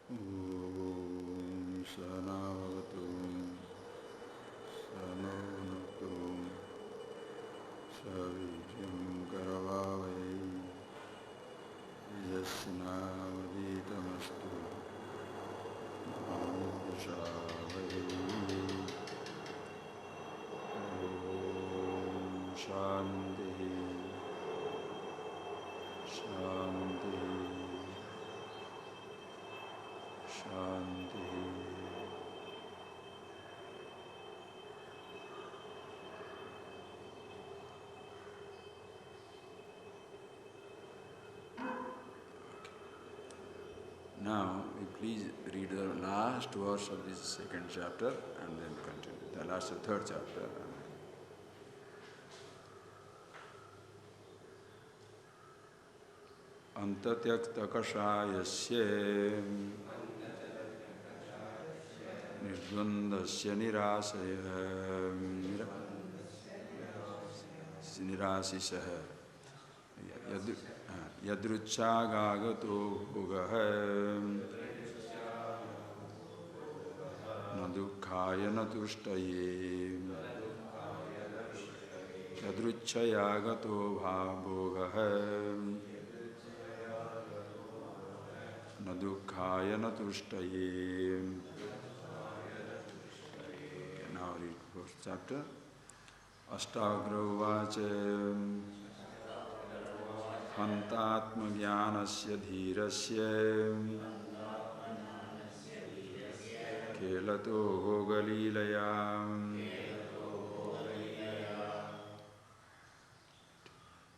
Om Sanavatu Sanonatu Savityam Karavavai Yasnavaditamastu Amushavai Om Shanti Shanti Shanti. Now, please read the last verse of this second chapter and then continue. The last third chapter. Antatyaktakashayasya nirdvandasya nirasisah yadruchagagato bhogah na dukkhaya na tushtaye yadruchayagato bhogah na dukkhaya na tushtaye. Now read first chapter. ASHTAVAKRA uvacha Hantatma jnanasya dhirasya Kelato galilaya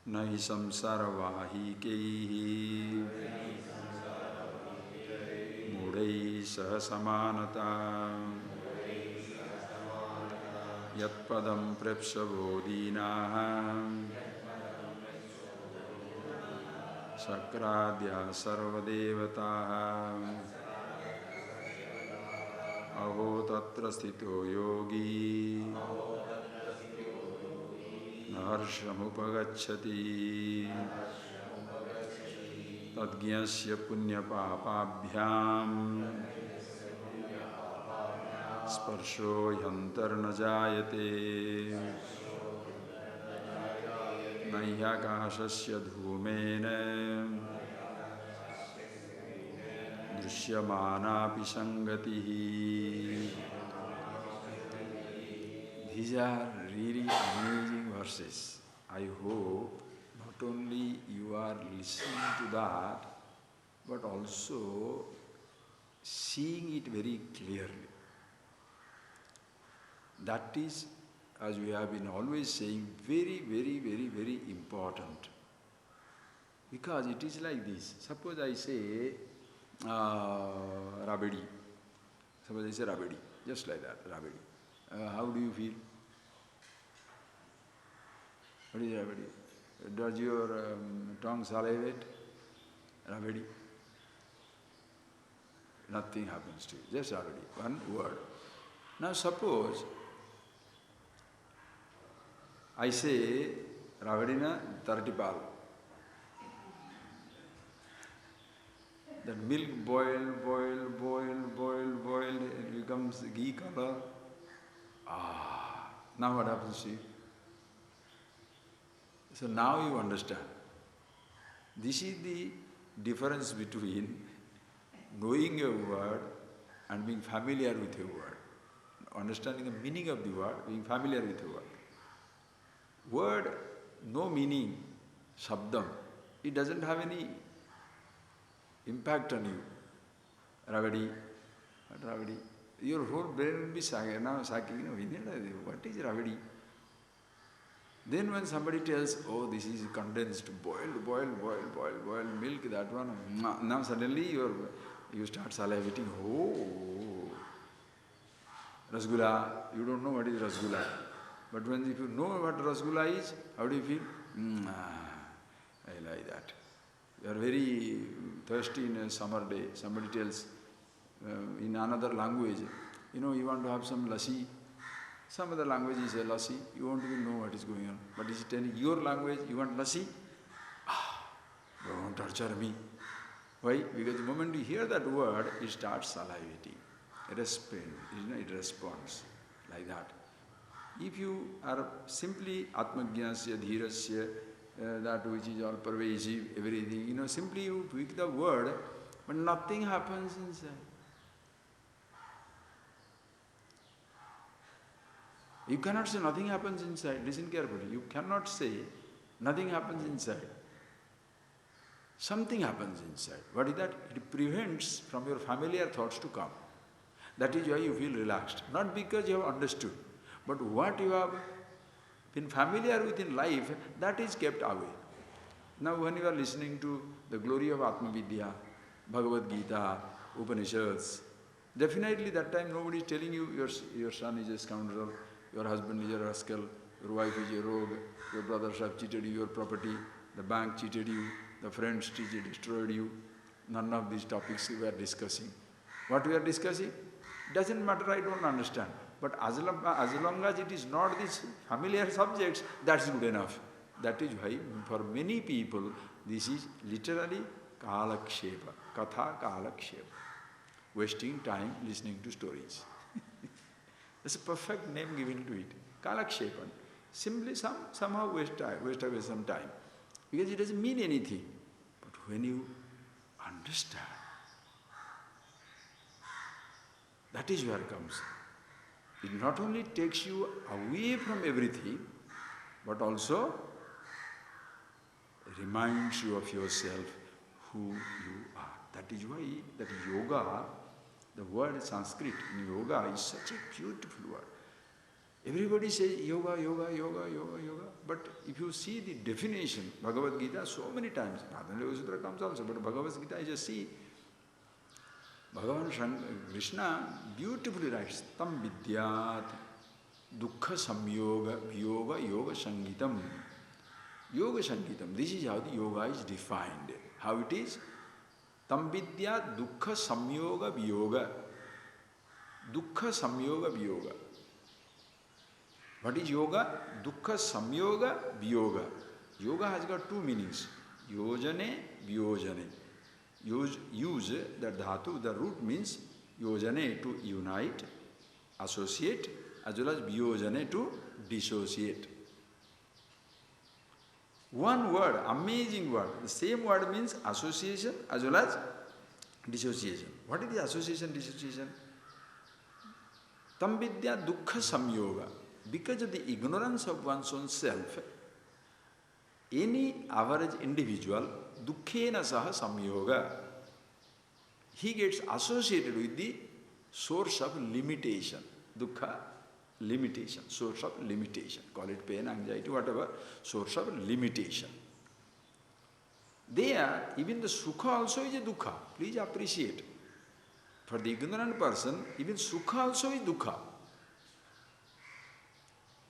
Nahi samsara vahikaihi Mudai sahasamanata Yatpadam prepshabodhinah Sakradya sarvadevataha Aho tatra sthito yogi Naharshamupagacchati Tadgyasya punyapapabhyam Sparsho yantarna jayate Nahyakashasya dhumena Drishyamanapi sangatihi. These are really amazing verses. I hope not only you are listening to that, but also seeing it very clearly. That is, as we have been always saying, very, very, very, very important. Because it is like this. Suppose I say Rabedi. Suppose I say Rabedi. Just like that, Rabedi. How do you feel? What is Rabedi? Does your tongue salivate? Rabedi? Nothing happens to you. Just Rabedi. One word. Now suppose I say, Ravadina Tartipal. That milk boil, it becomes ghee color. Now what happens to you? So now you understand. This is the difference between knowing a word and being familiar with a word. Understanding the meaning of the word, being familiar with the word. Word, no meaning, shabdam, it doesn't have any impact on you. Ravadi, what Ravadi? Your whole brain will be now sacking, what is Ravadi? Then when somebody tells, oh, this is condensed, boiled milk, that one, now suddenly you start salivating, oh, Rasgulla, you don't know what is Rasgulla. But if you know what Rasgulla is, how do you feel? I like that. You are very thirsty in a summer day. Somebody tells in another language, you want to have some lassi. Some other language is a lassi. You want to know what is going on. But is it in your language, you want lassi? Don't torture me. Why? Because the moment you hear that word, it starts salivating. It responds like that. If you are simply atmajnasya, dhirasya, that which is all pervasive, everything, simply you pick the word, but nothing happens inside. You cannot say nothing happens inside. Listen carefully. You cannot say nothing happens inside. Something happens inside. What is that? It prevents from your familiar thoughts to come. That is why you feel relaxed. Not because you have understood, but what you have been familiar with in life, that is kept away. Now when you are listening to the glory of Atma Vidya, Bhagavad Gita, Upanishads, definitely that time nobody is telling you your son is a scoundrel, your husband is a rascal, your wife is a rogue, your brothers have cheated you, your property, the bank cheated you, the friends destroyed you. None of these topics we are discussing. What we are discussing? Doesn't matter, I don't understand. But as long as it is not these familiar subjects, that's good enough. That is why for many people this is literally kalakshepa, katha kalakshepa, wasting time listening to stories. There's a perfect name given to it, kalakshepan. Simply somehow waste away some time. Because it doesn't mean anything. But when you understand, that is where it comes. It not only takes you away from everything, but also reminds you of yourself, who you are. That is why that yoga, the word Sanskrit in yoga is such a beautiful word. Everybody says yoga, yoga, yoga, yoga, yoga. But if you see the definition, Bhagavad Gita, so many times, Radha Sutra comes also, but Bhagavad Gita, I just see, Bhagavan Krishna beautifully writes, Tam vidyat dukkha samyoga vyoga yoga sangitam. Yoga sangitam, this is how the yoga is defined. How it is? Tam vidyat dukkha samyoga vyoga. Dukkha samyoga vyoga. What is yoga? Dukkha samyoga vyoga. Yoga has got two meanings. Yojane, vyojane. Use that dhatu, the root means yojane, to unite, associate, as well as vyojane, to dissociate. One word, amazing word. The same word means association as well as dissociation. What is the association, dissociation? Tam vidya dukkha samyoga. Because of the ignorance of one's own self, any average individual, dukkhena saha samyoga, he gets associated with the source of limitation. Dukkha, limitation, source of limitation. Call it pain, anxiety, whatever, source of limitation. There, even the sukha also is a dukkha. Please appreciate. For the ignorant person, even sukha also is dukkha.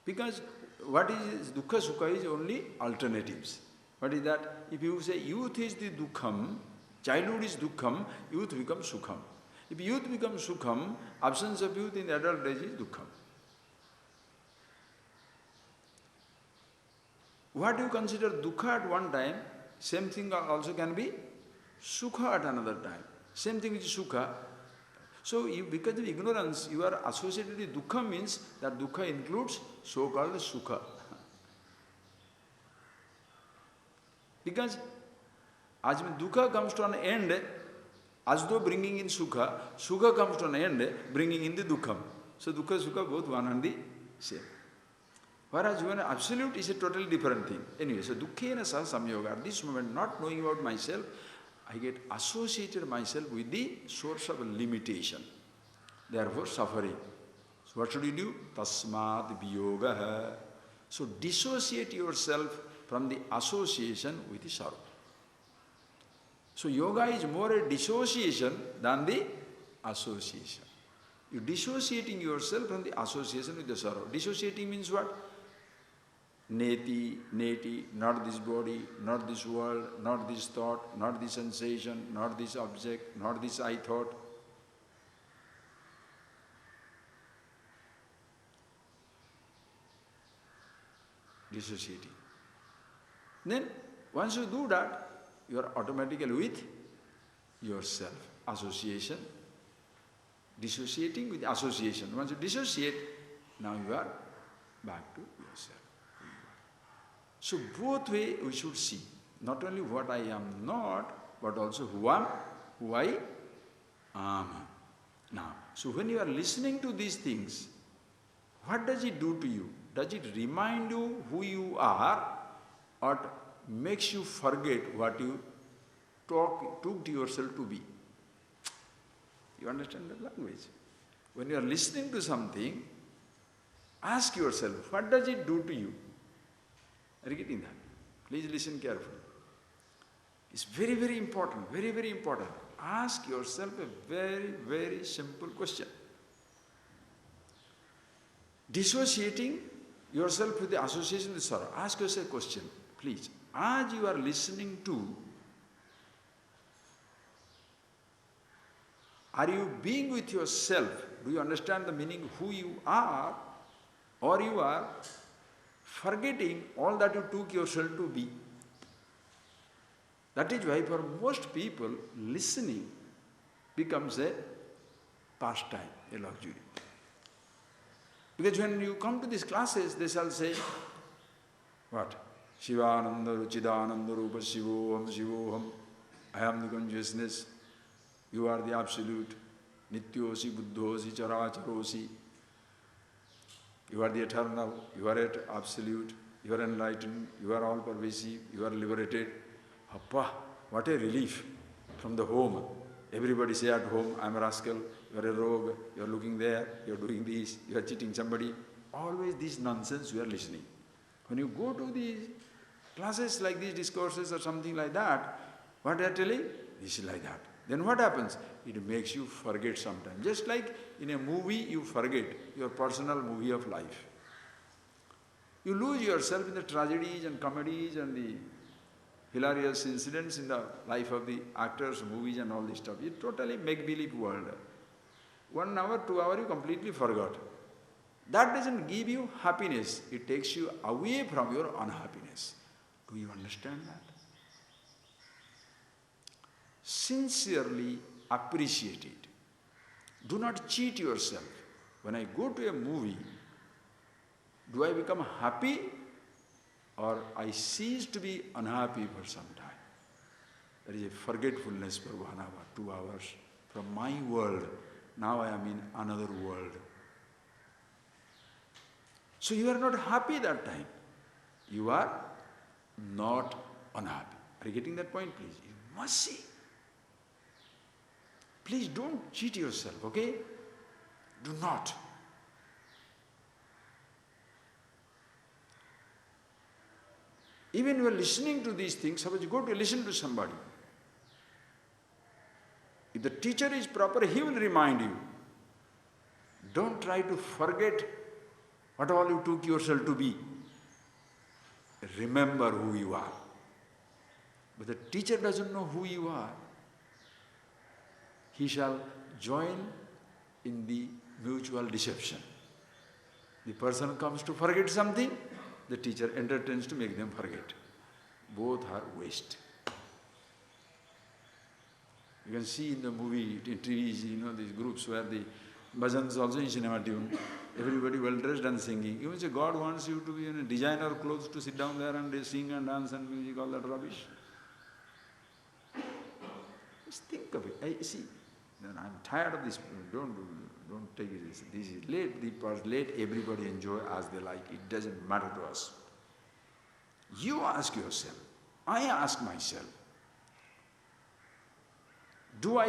Because what is dukkha, sukha is only alternatives. What is that? If you say youth is the dukkham, childhood is dukkham, youth becomes sukham. If youth becomes sukham, absence of youth in the adult age is dukkham. What you consider dukkha at one time, same thing also can be sukha at another time. Same thing is sukha. So, because of ignorance, you are associated with dukkha, means that dukkha includes so-called sukha. Because as dukkha comes to an end, as though bringing in sukha, sukha comes to an end, bringing in the dukkham. So, dukkha, sukha, both one and the same. Whereas when absolute is a totally different thing. Anyway, so dukkhena saha samyoga. At this moment, not knowing about myself, I get associated myself with the source of limitation. Therefore, suffering. So what should you do? Tasmat viyogaha. So dissociate yourself from the association with the sorrow. So yoga is more a dissociation than the association. You dissociating yourself from the association with the sorrow. Dissociating means what? Neti, not this body, not this world, not this thought, not this sensation, not this object, not this I thought. Dissociating. Then, once you do that, you are automatically with yourself. Association, dissociating with association. Once you dissociate, now you are back to yourself. So both way we should see, not only what I am not, but also who I am. Now, so when you are listening to these things, what does it do to you? Does it remind you who you are, or makes you forget what you took to yourself to be? You understand the language? When you are listening to something, ask yourself, what does it do to you? Are you getting that? Please listen carefully. It's very, very important, very, very important. Ask yourself a very, very simple question. Dissociating yourself with the association with sorrow. Ask yourself a question, please. As you are listening to, are you being with yourself? Do you understand the meaning of who you are? Or you are forgetting all that you took yourself to be? That is why for most people, listening becomes a pastime, a luxury. Because when you come to these classes, they shall say, what? Shivananda Ruchidananda Rupa Shivoham Shivoham. I am the consciousness. You are the absolute. Nityosi Buddhosi Characharosi. You are the eternal. You are absolute. You are enlightened. You are all pervasive. You are liberated. Appa, what a relief from the home. Everybody say at home, I am a rascal, you are a rogue, you are looking there, you are doing this, you are cheating somebody. Always this nonsense you are listening. When you go to these classes like these discourses or something like that, what they are telling? This is like that. Then what happens? It makes you forget sometimes. Just like in a movie you forget your personal movie of life. You lose yourself in the tragedies and comedies and the hilarious incidents in the life of the actors, movies and all this stuff. It's totally make-believe world. 1 hour, 2 hours, you completely forgot. That doesn't give you happiness. It takes you away from your unhappiness. Do you understand that? Sincerely appreciate it. Do not cheat yourself. When I go to a movie, do I become happy? Or I cease to be unhappy for some time. There is a forgetfulness for 1 hour, 2 hours from my world. Now I am in another world. So you are not happy that time. You are not unhappy. Are you getting that point, please? You must see. Please don't cheat yourself, okay? Do not. Even you are listening to these things, suppose you go to listen to somebody. If the teacher is proper, he will remind you. Don't try to forget what all you took yourself to be. Remember who you are. But the teacher doesn't know who you are. He shall join in the mutual deception. The person comes to forget something, the teacher entertains to make them forget. Both are waste. You can see in the movie, in TVs, these groups where the bhajans also in cinema tune, everybody well dressed and singing. You say God wants you to be in a designer clothes to sit down there and sing and dance and music, all that rubbish. Just think of it. I see. I'm tired of this. Don't take it. This is let everybody enjoy as they like. It doesn't matter to us. You ask yourself. I ask myself. Do I,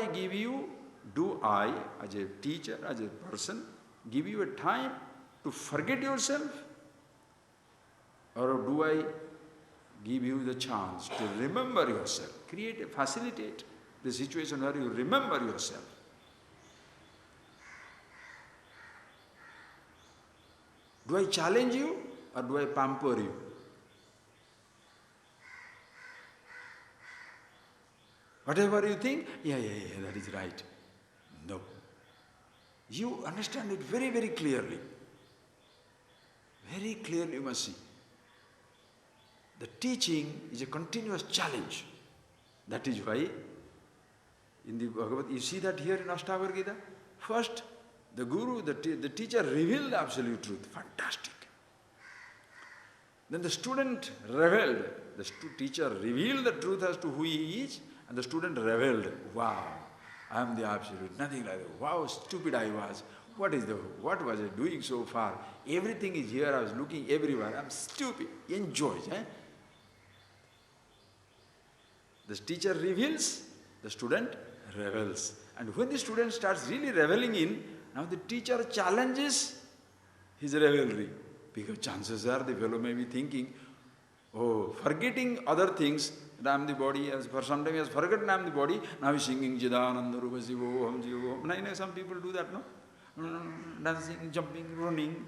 as a teacher, as a person, give you a time to forget yourself? Or do I give you the chance to remember yourself? Facilitate the situation where you remember yourself. Do I challenge you or do I pamper you? Whatever you think, yeah, that is right. No. You understand it very, very clearly. Very clearly you must see. The teaching is a continuous challenge. That is why In the Bhagavad, you see that here in ASHTAVAKRA Gita? First, the Guru, the teacher revealed the absolute truth. Fantastic. Then the student reveled. The teacher revealed the truth as to who he is, and the student reveled. Wow, I am the absolute, nothing like that. Wow, stupid I was. What was I doing so far? Everything is here, I was looking everywhere. I'm stupid. Enjoys. The teacher reveals, the student revels. And when the student starts really reveling in, now the teacher challenges his revelry. Because chances are the fellow may be thinking, oh, forgetting other things, that I am the body, as for some time he has forgotten I am the body, now he is singing Chidananda Rupa Sivoham Jivoham. Some people do that, no? Dancing, jumping, running.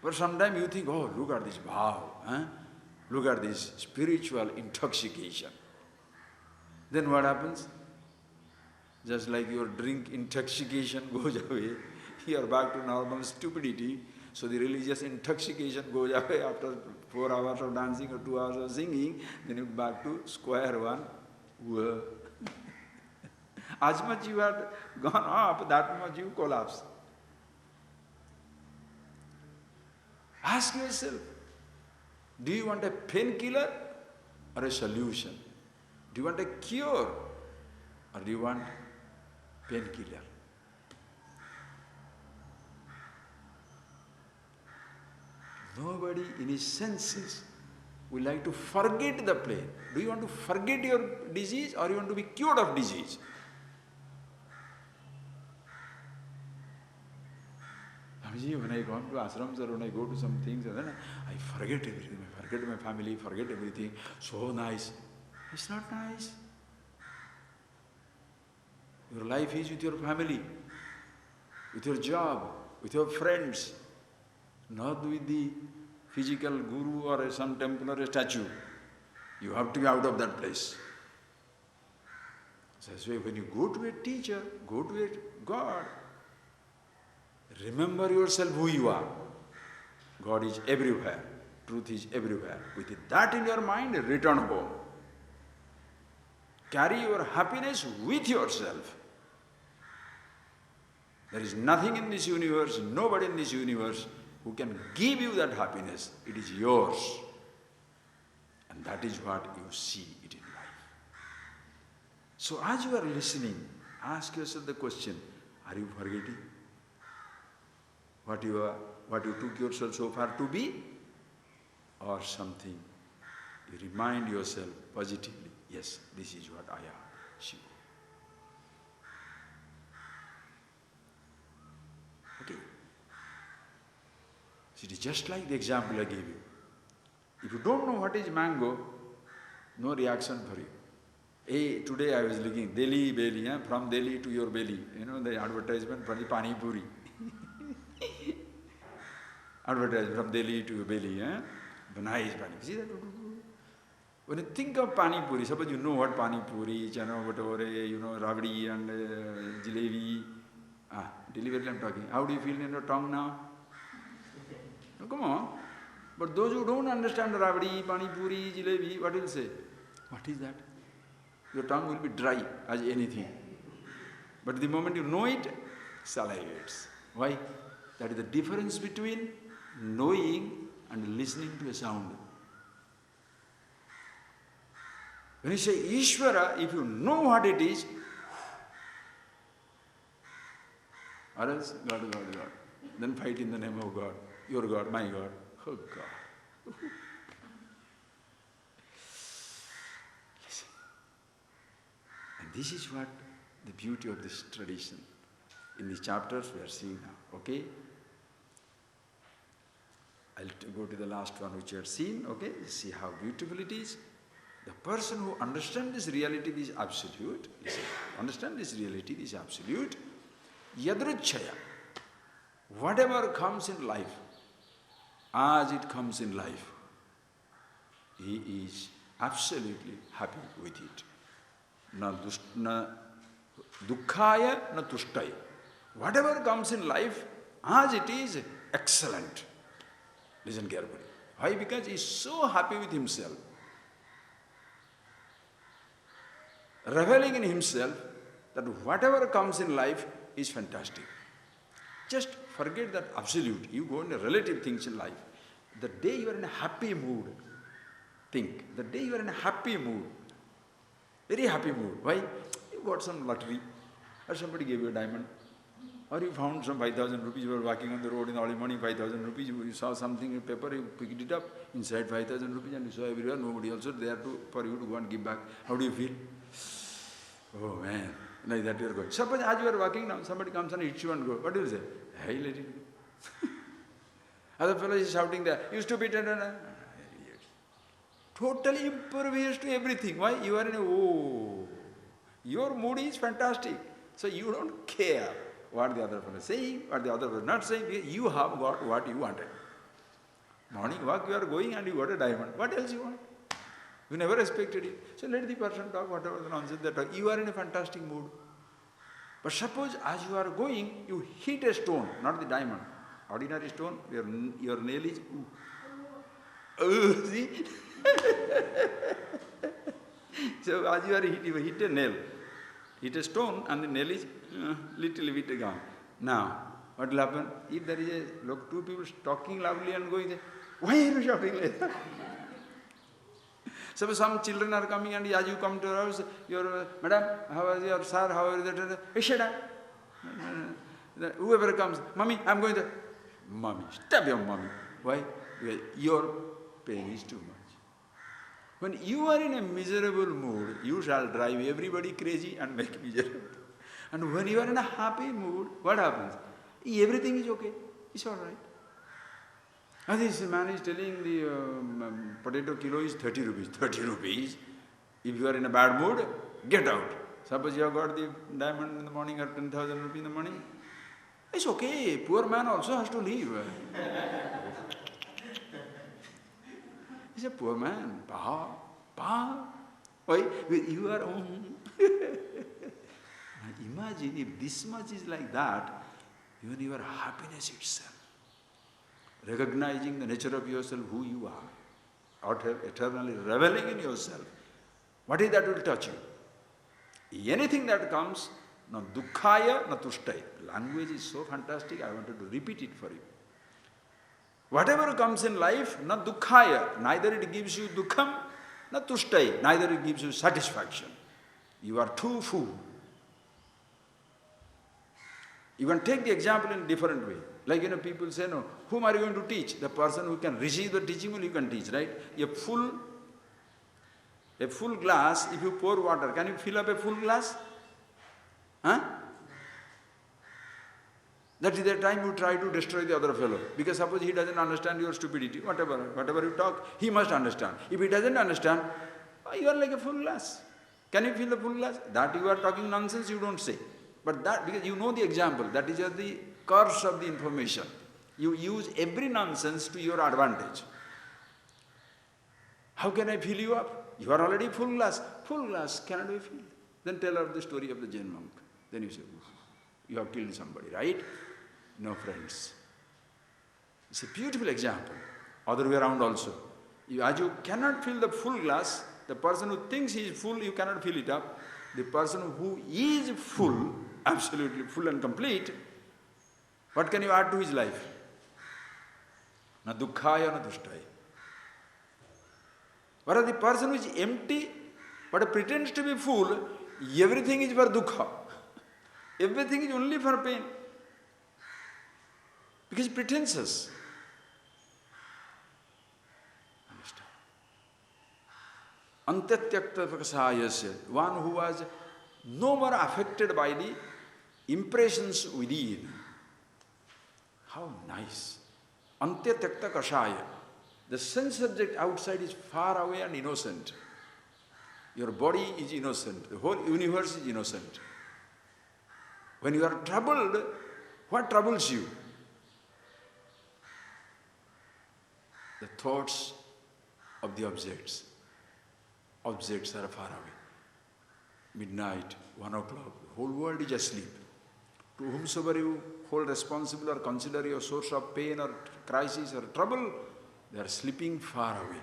For some time you think, oh, look at this bhav, look at this spiritual intoxication. Then what happens? Just like your drink intoxication goes away, you are back to normal stupidity. So the religious intoxication goes away after 4 hours of dancing or 2 hours of singing, then you're back to square one. As much you had gone up, that much you collapse. Ask yourself, do you want a painkiller or a solution? Do you want a cure or do you want painkiller? Nobody in his senses will like to forget the pain. Do you want to forget your disease or you want to be cured of disease? When I go to ashrams or when I go to some things, I forget everything. I forget my family, forget everything. So nice. It's not nice. Your life is with your family, with your job, with your friends, not with the physical guru or some temple or a statue. You have to be out of that place. So that's why when you go to a teacher, go to a God, remember yourself who you are. God is everywhere. Truth is everywhere. With that in your mind, return home. Carry your happiness with yourself. There is nothing in this universe, nobody in this universe who can give you that happiness. It is yours. And that is what you see it in life. So as you are listening, ask yourself the question, are you forgetting what you took yourself so far to be? Or something you remind yourself positively, yes, this is what I am, Shiva. Okay. So it is just like the example I gave you. If you don't know what is mango, no reaction for you. Hey, today I was looking, Delhi belly, from Delhi to your belly. You know the advertisement for the Pani Puri. Advertisement from Delhi to your belly, nice Pani. See that? When you think of Pani Puri, suppose you know what Pani Puri, whatever, rabdi and jalebi. Deliberately I'm talking. How do you feel in your tongue now? No, come on. But those who don't understand rabdi, Pani Puri, jalebi, what will say? What is that? Your tongue will be dry as anything. But the moment you know it, salivates. Why? That is the difference between knowing and listening to a sound. When you say Ishvara, if you know what it is, or else God, God, God. Then fight in the name of God. Your God, my God. Oh God. Listen. And this is what the beauty of this tradition. In these chapters we are seeing now. Okay? I'll go to the last one which you have seen. Okay? See how beautiful it is. The person who understands this reality, this absolute, listen, understand this reality, this absolute, yadruchaya, whatever comes in life, as it comes in life, he is absolutely happy with it. Na dukkhaya, na tushtaya. Whatever comes in life, as it is, excellent. Listen carefully. Why? Because he is so happy with himself. Reveling in himself, that whatever comes in life is fantastic. Just forget that absolute. You go into relative things in life. The day you are in a happy mood, think. The day you are in a happy mood, very happy mood. Why? You got some lottery, or somebody gave you a diamond, or you found some 5,000 rupees, you were walking on the road in the early morning, 5,000 rupees, you saw something in paper, you picked it up, inside 5,000 rupees, and you saw everywhere, nobody also there for you to go and give back. How do you feel? Oh man, like that you are going. Suppose as you are walking now, somebody comes and hits you and go. What do you say? Hey, let it go. Other fellow is shouting there, you stupid, totally impervious to everything. Why? You are in a, your mood is fantastic. So you don't care what the other fellow is saying, what the other fellow is not saying. You have got what you wanted. Morning walk you are going and you got a diamond. What else you want? You never expected it. So let the person talk whatever the nonsense they talk. You are in a fantastic mood. But suppose as you are going, you hit a stone, not the diamond. Ordinary stone, your nail is, see? So as you are you hit a nail, hit a stone and the nail is little bit gone. Now, what will happen? If there is two people talking loudly and going, why are you shouting like that? Suppose some children are coming and as you come to our house, madam, how is your sir, how is that? Hey, shut up. Whoever comes, mommy, I'm going there. Mommy, stop your mommy. Why? Because your pain is too much. When you are in a miserable mood, you shall drive everybody crazy and make miserable. And when you are in a happy mood, what happens? Everything is okay. It's all right. And this man is telling the potato kilo is 30 rupees. 30 rupees? If you are in a bad mood, get out. Suppose you have got the diamond in the morning or 10,000 rupees in the morning. It's okay. Poor man also has to leave. He's a poor man. Why? You are Imagine if this much is like that, even your happiness itself. Recognizing the nature of yourself, who you are, eternally reveling in yourself. What is that will touch you? Anything that comes, na dukkhaya, na tushtai. Language is so fantastic, I wanted to repeat it for you. Whatever comes in life, na dukkhaya, neither it gives you dukkham, na tushtai, neither it gives you satisfaction. You are too full. You can take the example in a different way. Like, people say, no, whom are you going to teach? The person who can receive the teaching will you can teach, right? A full glass, if you pour water, can you fill up a full glass? Huh? That is the time you try to destroy the other fellow. Because suppose he doesn't understand your stupidity, whatever you talk, he must understand. If he doesn't understand, you are like a full glass. Can you fill the full glass? That you are talking nonsense, you don't say. But that, because you know the example, that is just the curse of the information. You use every nonsense to your advantage. How can I fill you up? You are already full glass. Full glass cannot be filled. Then tell her the story of the Jain monk. Then you say, you have killed somebody, right? No, friends. It's a beautiful example. Other way around also. As you cannot fill the full glass, the person who thinks he is full, you cannot fill it up. The person who is full, absolutely full and complete, what can you add to his life? Na dukkhaya, na tushtaya. Whereas the person who is empty, but pretends to be full, everything is for dukkha. Everything is only for pain. Because pretenses. Antyatyakta one who was no more affected by the impressions within. How nice. Antyatyakta kashaya. The sense subject outside is far away and innocent. Your body is innocent. The whole universe is innocent. When you are troubled, what troubles you? The thoughts of the objects. Objects are far away. Midnight, 1 o'clock, the whole world is asleep. To whomsoever you hold responsible or consider your source of pain or crisis or trouble, they are sleeping far away.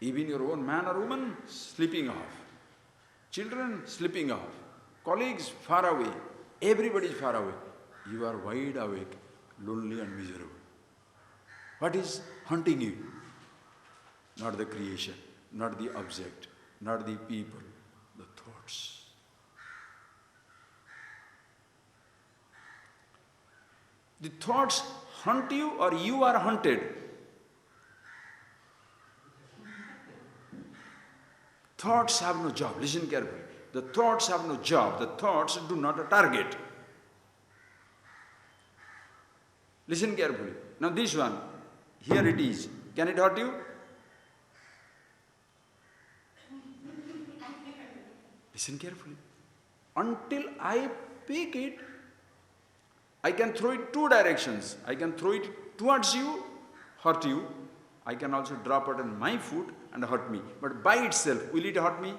Even your own man or woman, sleeping off. Children, sleeping off. colleagues far away, everybody is far away. You are wide awake, lonely and miserable. What is haunting you? Not the creation, not the object, not the people, the thoughts. The thoughts haunt you or you are haunted? Thoughts have no job. Listen carefully. The thoughts have no job. The thoughts do not a target. Listen carefully. Now this one, here it is. Can it hurt you? Listen carefully. Until I pick it, I can throw it two directions. I can throw it towards you, hurt you. I can also drop it on my foot and hurt me. But by itself, will it hurt me?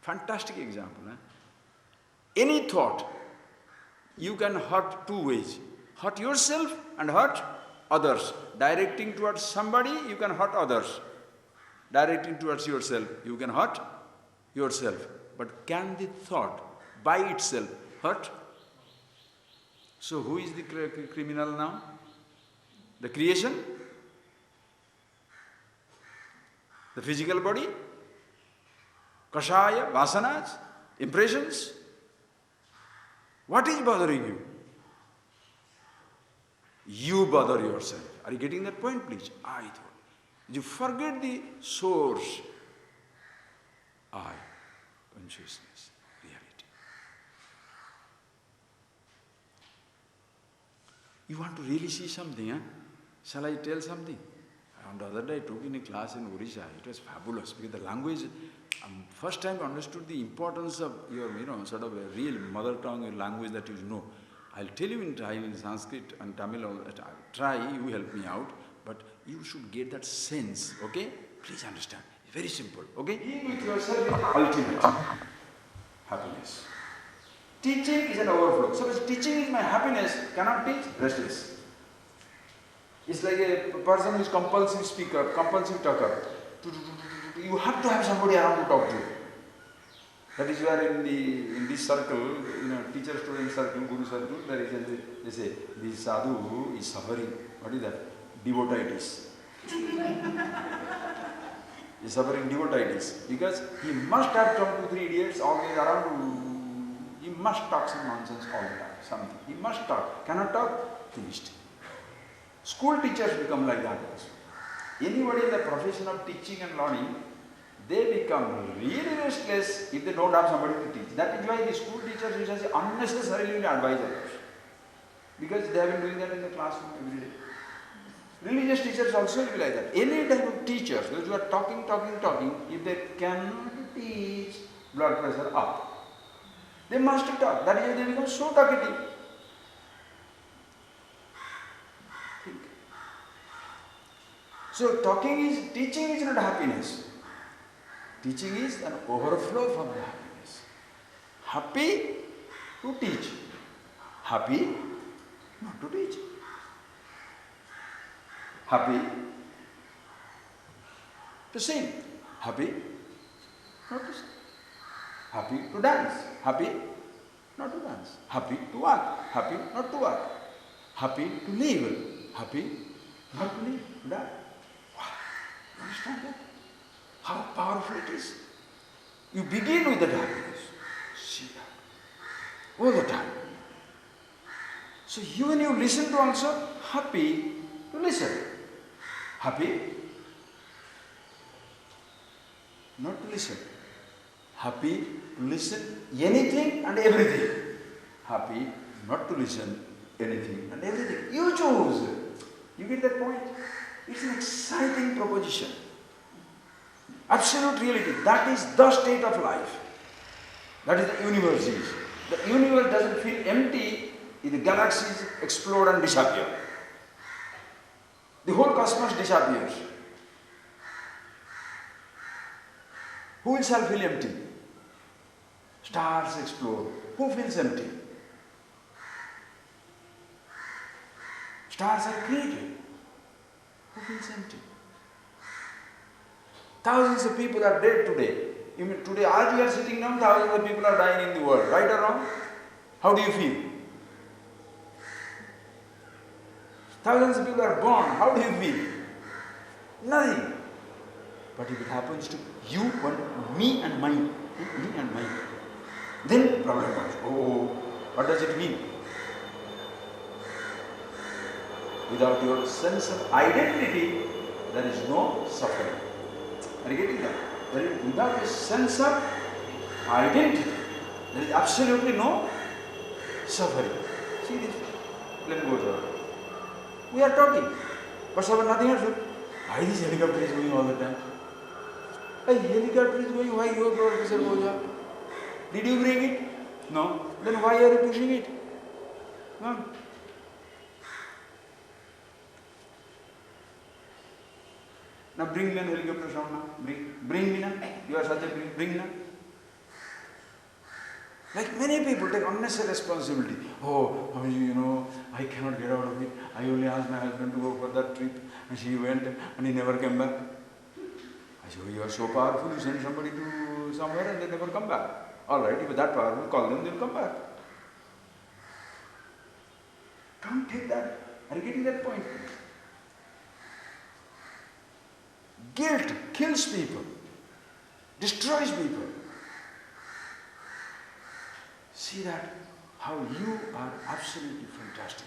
Fantastic example. Any thought, you can hurt two ways. Hurt yourself and hurt others. Directing towards somebody, you can hurt others. Directing towards yourself, you can hurt yourself. But can the thought by itself hurt? So who is the criminal now? The creation? The physical body? Kashaya, vasanas, impressions? What is bothering you? You bother yourself. Are you getting that point, please? I thought. You forget the source. I, consciousness, reality. You want to really see something, huh? Shall I tell something? On the other day, I took in a class in Odisha. It was fabulous because the language, first time I understood the importance of your, sort of a real mother tongue language that you know. I'll tell you in Sanskrit and Tamil, try, you help me out, but you should get that sense, okay? Please understand. It's very simple, okay? Be with yourself is ultimate happiness. Teaching is an overflow. Suppose teaching is my happiness, cannot teach, restless. It's like a person who is compulsive speaker, compulsive talker. You have to have somebody around to talk to. That is where in this circle, teacher-student circle, guru circle, there is they say, the sadhu is suffering. What is that? Devotitis. He is suffering devotitis. Because he must have come to 3 idiots always around. He must talk some nonsense all the time. Something. He must talk. Cannot talk? Finished. School teachers become like that also. Anybody in the profession of teaching and learning, they become really restless if they don't have somebody to teach. That is why the school teachers usually unnecessarily advise others. Because they have been doing that in the classroom every day. Religious teachers also will be like that. Any type of teachers, those who are talking, if they cannot teach, blood pressure up. They must talk. That is why they become so talkative. So teaching is not happiness. Teaching is an overflow from the happiness. Happy to teach. Happy not to teach. Happy to sing. Happy not to sing. Happy to dance. Happy not to dance. Happy to work. Happy not to work. Happy to live. Happy not to live. To die. Wow. Understand that? How powerful it is. You begin with that happiness. See that. All the time. So when you listen to also, happy to listen. Happy not to listen. Happy to listen anything and everything. Happy not to listen anything and everything. You choose. You get that point? It's an exciting proposition. Absolute reality. That is the state of life. That is the universe is. The universe doesn't feel empty if the galaxies explode and disappear. The whole cosmos disappears. Who shall feel empty? Stars explode. Who feels empty? Stars are created. Who feels empty? Thousands of people are dead today. Even today, as we are sitting down, thousands of people are dying in the world, right or wrong? How do you feel? Thousands of people are born, how do you feel? Nothing. But if it happens to you, me and mine, then problem comes. Oh, what does it mean? Without your sense of identity, there is no suffering. Are you getting that? Without a sense of identity, there is absolutely no suffering. See this? Plane goes on. We are talking, but nothing else. Why this helicopter is going all the time? A helicopter is going, why your professor goes up? Did you bring it? No. Then why are you pushing it? No. Now bring me an helicopter sound now. Bring me now. You are such a bring now. Like many people take unnecessary responsibility. Oh, I cannot get out of it. I only asked my husband to go for that trip and she went and he never came back. I said, oh, you are so powerful, you send somebody to somewhere and they never come back. Alright, if you are that powerful, call them, they will come back. Don't take that. Are you getting that point? Guilt kills people, destroys people. See that, how you are absolutely fantastic.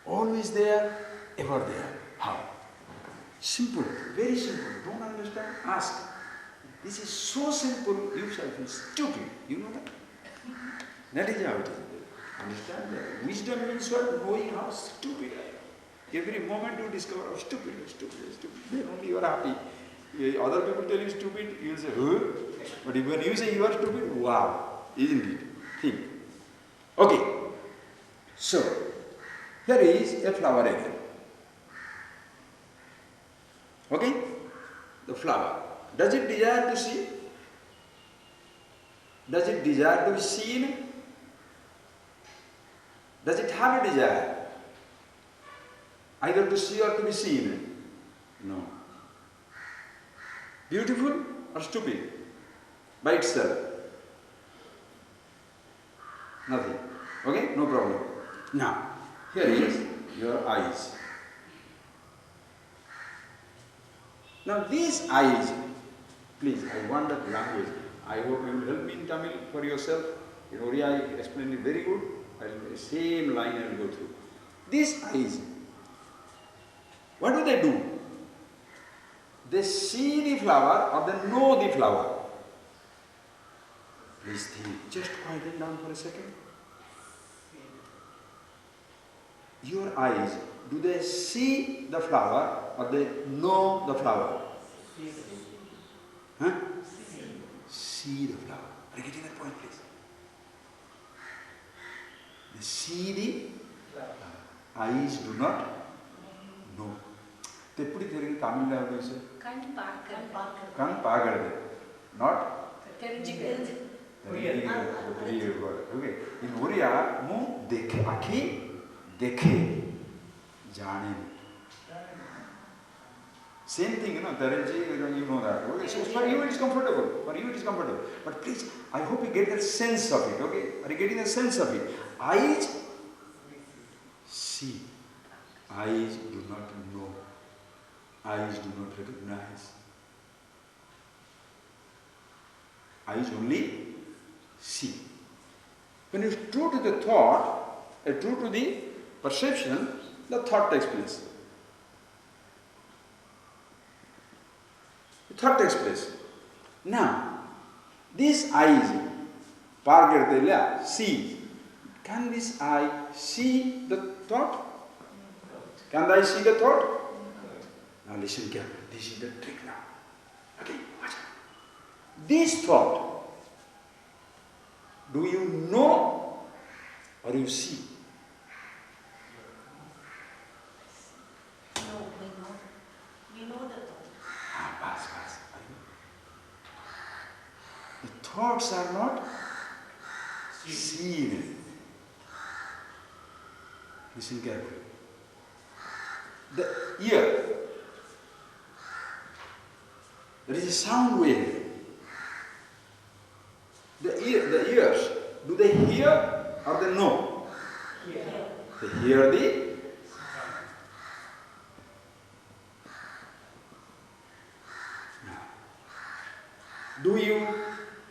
Always there, ever there. How? Simple, very simple. Don't understand? Ask. This is so simple, you shall feel stupid. You know that? That is how it is. Understand that? Wisdom means what? Knowing how stupid I am. Every moment you discover how stupid. Then only you are happy. Other people tell you stupid, you will say, huh? But when you say you are stupid, wow, isn't it? Think. Okay. So, here is a flower again. Okay? The flower. Does it desire to see? Does it desire to be seen? Does it have a desire? Either to see or to be seen? No. Beautiful or stupid? By itself? Nothing. Okay? No problem. Now, here is your eyes. Now these eyes, please, I want that language. I hope you will help me in Tamil for yourself. In Oriya I explained it very good. Same line I will go through. These eyes, what do? They see the flower or they know the flower. Please think, just quieten down for a second. Your eyes, do they see the flower or they know the flower? Huh? See the flower. Are you getting that point, please? They see the flower. Eyes do not know. They put it in Tamil language. Kan paakadu. Not? Okay. In Oriya, mu dekhe, akhi dekhe, jane. Same thing, you know that. Okay, so for you it is comfortable. But please, I hope you get the sense of it, okay? Are you getting the sense of it? Eyes see. Eyes do not know. Eyes do not recognize. Eyes only see. When you are true to the thought, true to the perception, the thought takes place. The thought takes place. Now, these eyes, see. Can this eye see the thought? Can I see the thought? Now listen carefully. This is the trick now. Okay, watch out. This thought, do you know or you see? No, we know the thought. Pass. The thoughts are not seen. Listen carefully. The ear, there is a sound wave. hears, do they hear or they know? Hear. They hear the do you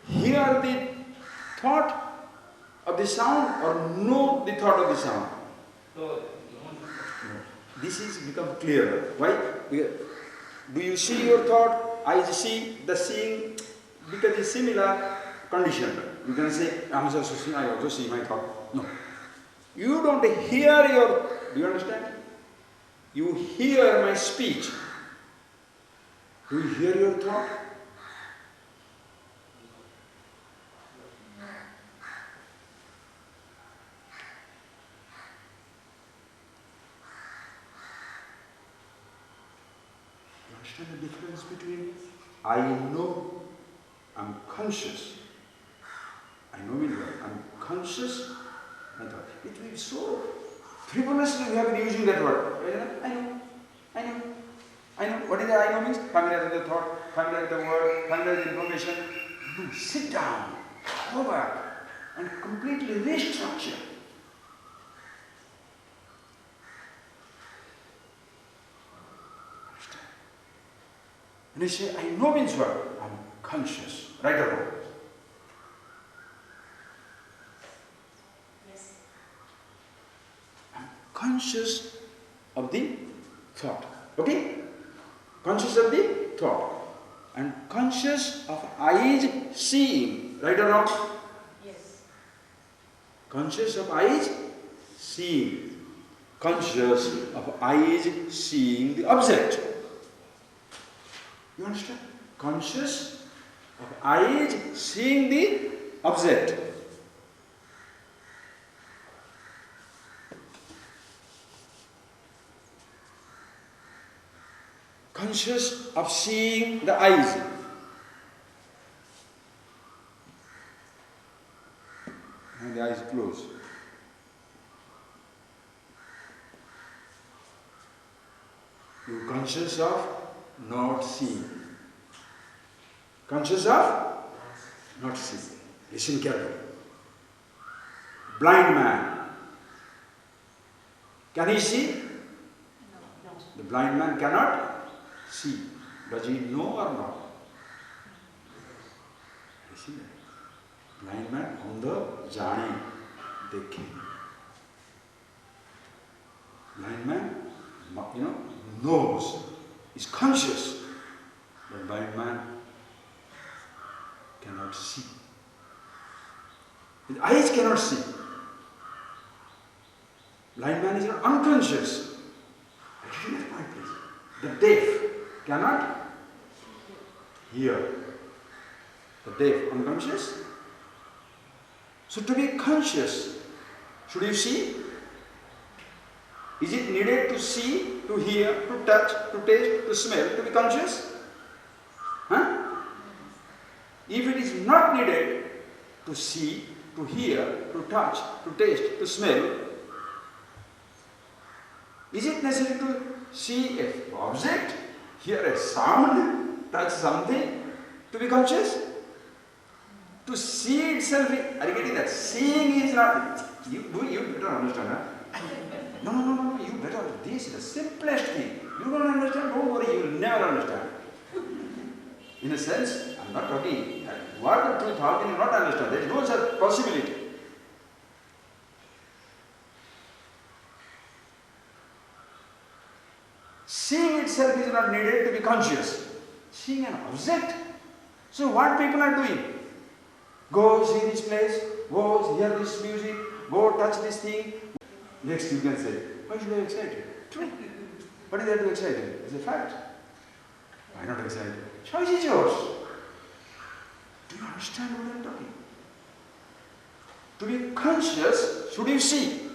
hear the thought of the sound or know the thought of the sound? No. This is become clearer. Why? Because do you see your thought? Eyes see the seeing because it's similar condition. You can say, I am also seeing, I also see my thought. No. You don't hear your, do you understand? You hear my speech. Do you hear your thought? Understand the difference between I know, I'm conscious. I know means what? I'm conscious. I thought it will be so frivolously we have been using that word. I know. What is the I know means? Familiar with the thought, familiar with the word, familiar with the information. No, sit down, go back, and completely restructure. When I say I know means what? I'm conscious, right or wrong? Yes. I'm conscious of the thought. Okay? Conscious of the thought. And conscious of eyes seeing, right or wrong? Yes. Conscious of eyes seeing. Conscious of eyes seeing the object. You understand? Conscious of eyes seeing the object. Conscious of seeing the eyes. And the eyes closed. You are conscious of not seeing. Conscious of not seeing. Listen carefully. Blind man. Can he see? No. The blind man cannot see. Does he know or not? You see that? Blind man on the jani dekhe. Blind man, knows, is conscious, but blind man cannot see. His eyes cannot see. Blind man is not unconscious. Actually, that's my place. The deaf cannot hear. The deaf, unconscious. So to be conscious, should you see? Is it needed to see, to hear, to touch, to taste, to smell, to be conscious? Huh? If it is not needed to see, to hear, to touch, to taste, to smell, is it necessary to see an object, hear a sound, touch something, to be conscious? To see itself, are you getting that? Seeing is not, you better understand, huh? No, you better, this is the simplest thing. You don't understand, don't worry, you will never understand. In a sense, I'm not talking, what the truth, how can you not understand? There is no such possibility. Seeing itself is not needed to be conscious. Seeing an object. So what people are doing? Go see this place, go hear this music, go touch this thing. Next you can say, why should I be excited? True. What is there to be excited? It's a fact. Why not excited? Choice is yours. Do you understand what I am talking? To be conscious, should you see?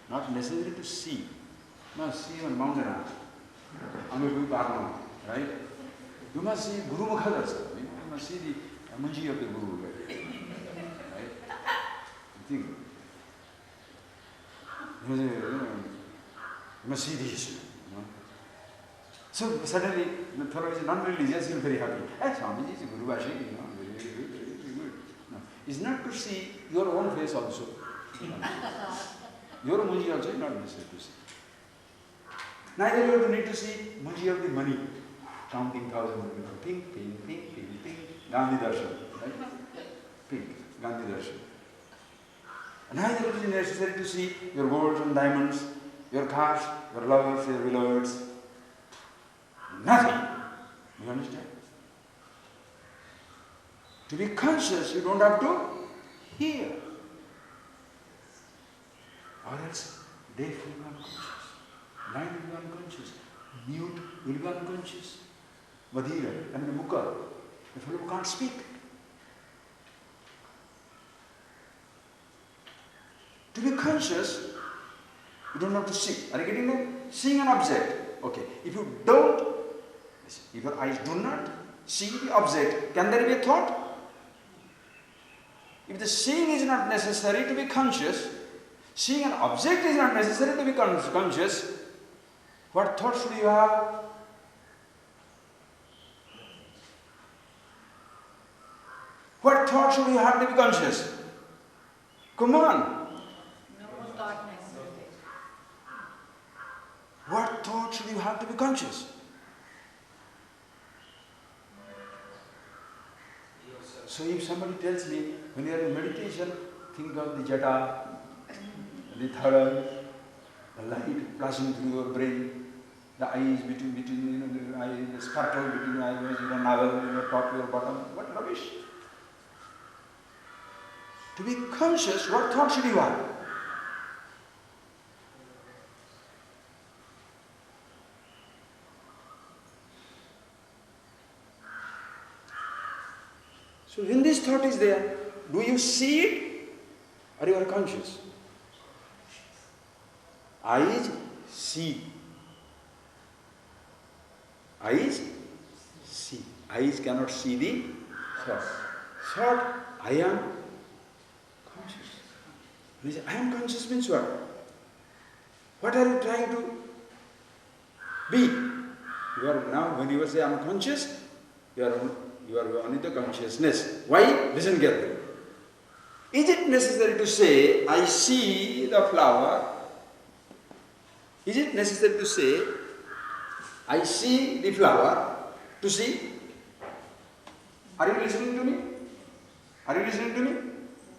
Not necessary to see. Not see on mountain. Right? You must see Guru Mukhadas. You must see the Munji of the Guru. Right? You think. You must see this. So suddenly, the fellow is non-religious, you feel very happy. Hey, Swamiji is a Guru Bhashi, very is not to see your own face also. Your munji also is not necessary to see. Neither you need to see munji of the money, counting thousands of people. Pink, pink, pink, pink, pink. Gandhi darshan, right? Pink, Gandhi darshan. Neither it is necessary to see your golds and diamonds, your cars, your lovers, your beloveds. Nothing. You understand? To be conscious, you don't have to hear. Or else, deaf will be unconscious, blind will be unconscious, mute will be unconscious. Madhira, I mean Mukha, the fellow who can't speak. To be conscious, you don't have to see. Are you getting that? Seeing an object. Okay. If you don't, if your eyes do not see the object, can there be a thought? If the seeing is not necessary to be conscious, seeing an object is not necessary to be conscious, what thought should you have? What thought should you have to be conscious? Come on. No thought necessary. What thought should you have to be conscious? So if somebody tells me, when you are in meditation, think of the jata, the third, the light flashing through your brain, the eyes between the eye, the sparkle between the eyes, your navel, your top, your bottom. What rubbish! To be conscious, what thought should you have? So when this thought is there, do you see it or you are conscious? Eyes see. Eyes see. Eyes cannot see the thought. Thought, I am conscious. When you say, I am conscious means what? What are you trying to be? You are now, when you say I am conscious, you are only the consciousness. Why? Listen carefully. Is it necessary to say, I see the flower? Is it necessary to say, I see the flower? To see? Are you listening to me? Are you listening to me?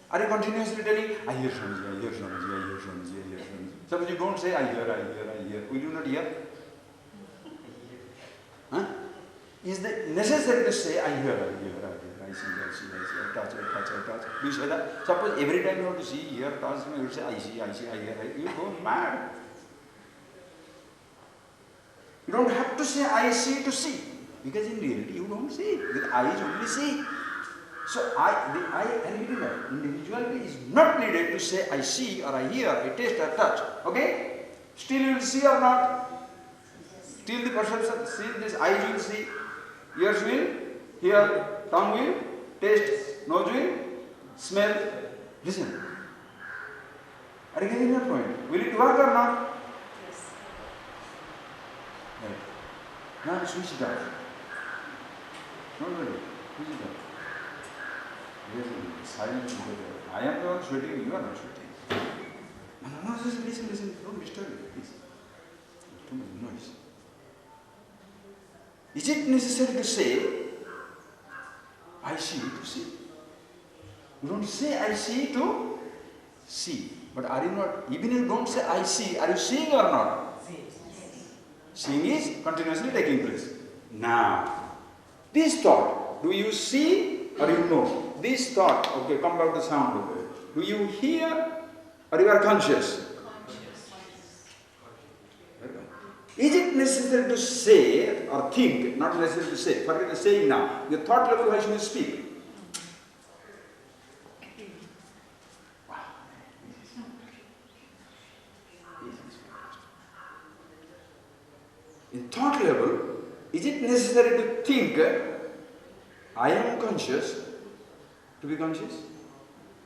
Are you continuously telling, I hear Swamiji, I hear Swamiji, I hear Swamiji, I hear Swamiji? Suppose you don't say, I hear, I hear, I hear. Will you not hear? Huh? Is it necessary to say, I hear, I hear, I see, I touch, I touch, I touch? Do you say that? Suppose every time you have to see, hear, touch, you will say, I see, I see, I hear, you go mad. You don't have to say, I see to see. Because in reality, you don't see. With eyes only see. So, the eye and individuality is not needed to say, I see, or I hear, I taste, or touch. Okay? Still you will see or not? Still the perception, still this eyes will see. Ears will hear, tongue will taste, nose will smell. Listen. Are you getting that point? Will it work or not? Yes. Right. Now switch it off. Don't worry. Switch it off. Yes, silence is there. I am the one sweating, you are not sweating. No, just listen. Don't disturb it, please. Too much noise. Is it necessary to say, I see to see? You don't say, I see to see. But are you not, even if you don't say, I see, are you seeing or not? Seeing is continuously taking place. Now, this thought, do you see or you know? This thought, okay, come back to sound. Okay. Do you hear or you are conscious? Is it necessary to say or think? Not necessary to say. Forget the saying now. The thought level, why should you speak? Wow. In thought level, is it necessary to think, I am conscious, to be conscious?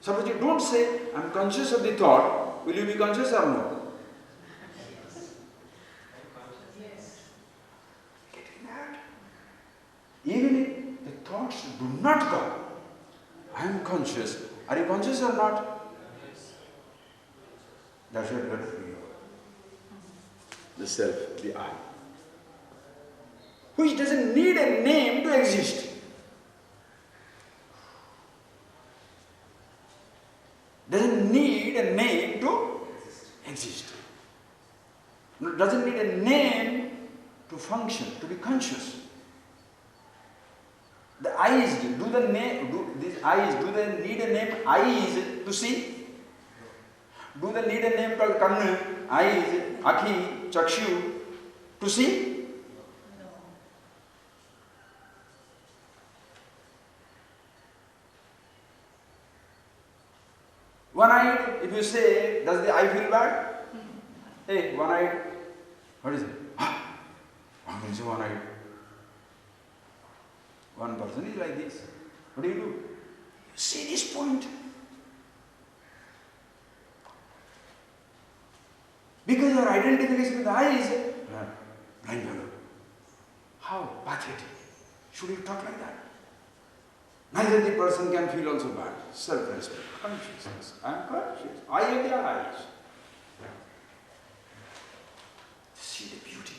Suppose you don't say, I am conscious of the thought, will you be conscious or no? Even if the thoughts do not come, I am conscious, Are you conscious or not? That's what the self, the I, which doesn't need a name to exist. Doesn't need a name to exist. Doesn't need a name to function, to be conscious. The eyes, these eyes, do they need a name? Eyes to see? Do they need a name called kannu, eyes, akhi, chakshu to see? No. One-eyed, if you say, does the eye feel bad? Hey, one-eyed, what is it? How can you say one-eyed? One person is like this. What do? You see this point. Because your identification with the eye is blind fellow. How pathetic. Should you talk like that? Neither the person can feel also bad. Self-respect, consciousness. I am conscious. I am the eyes. See the beauty.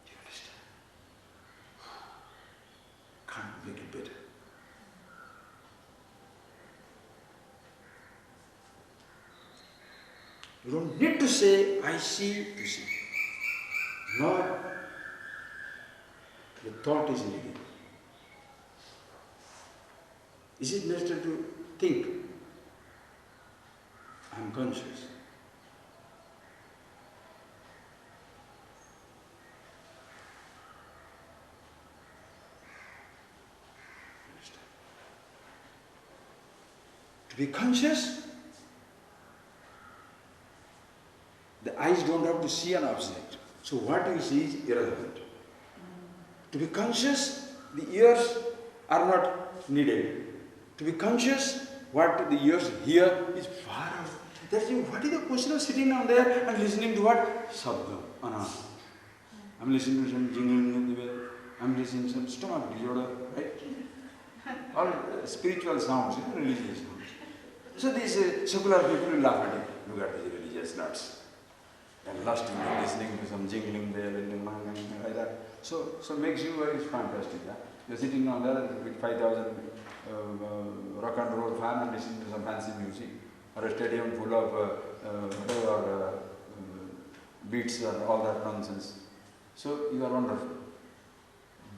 Do you understand? Can't make it better. You don't need to say, I see to see. Lord, the thought is needed. Is it necessary to think? I am conscious. Understand? To be conscious, the eyes don't have to see an object. So what you see is irrelevant. To be conscious, the ears are not needed. To be conscious, what the ears hear is far out. That's what is the question of sitting down there and listening to what? Sabda, anand. I'm listening to some jingling in the way. I'm listening to some stomach disorder, right? All spiritual sounds, religious sounds. So these secular people will laugh at it. Look at these religious nuts. And lusting and listening to some jingling there and like that. So makes you very fantastic. Yeah? You're sitting down there with 5,000 rock and roll fan and listening to some fancy music, or a stadium full of whatever beats and all that nonsense. So you are wonderful.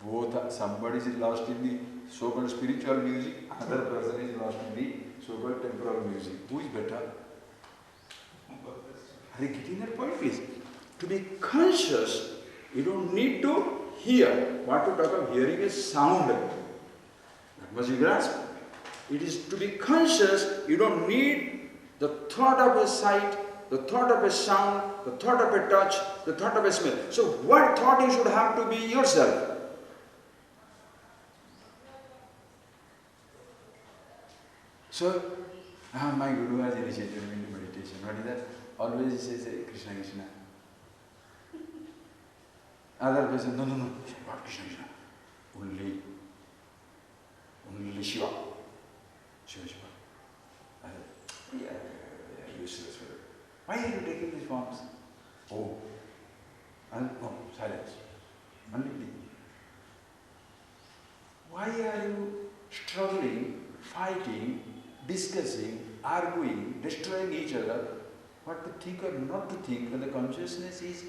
Both, somebody is lost in the so-called spiritual music, another person is lost in the so-called temporal music. Who is better? Are you getting that point, please? To be conscious, you don't need to hear. What to talk of hearing is sound. That must you grasp. It is to be conscious, you don't need the thought of a sight, the thought of a sound, the thought of a touch, the thought of a smell. So what thought you should have to be yourself? So, my Guru has initiated me into meditation. What is that? Always he says, Krishna, Krishna. Other person, no, what Krishna, Krishna? Only Shiva. Shiva. Yeah, useless fellow. Why are you taking these forms? Oh, no, silence. Only me. Why are you struggling, fighting, discussing, arguing, destroying each other? What to think or not to think, when the consciousness is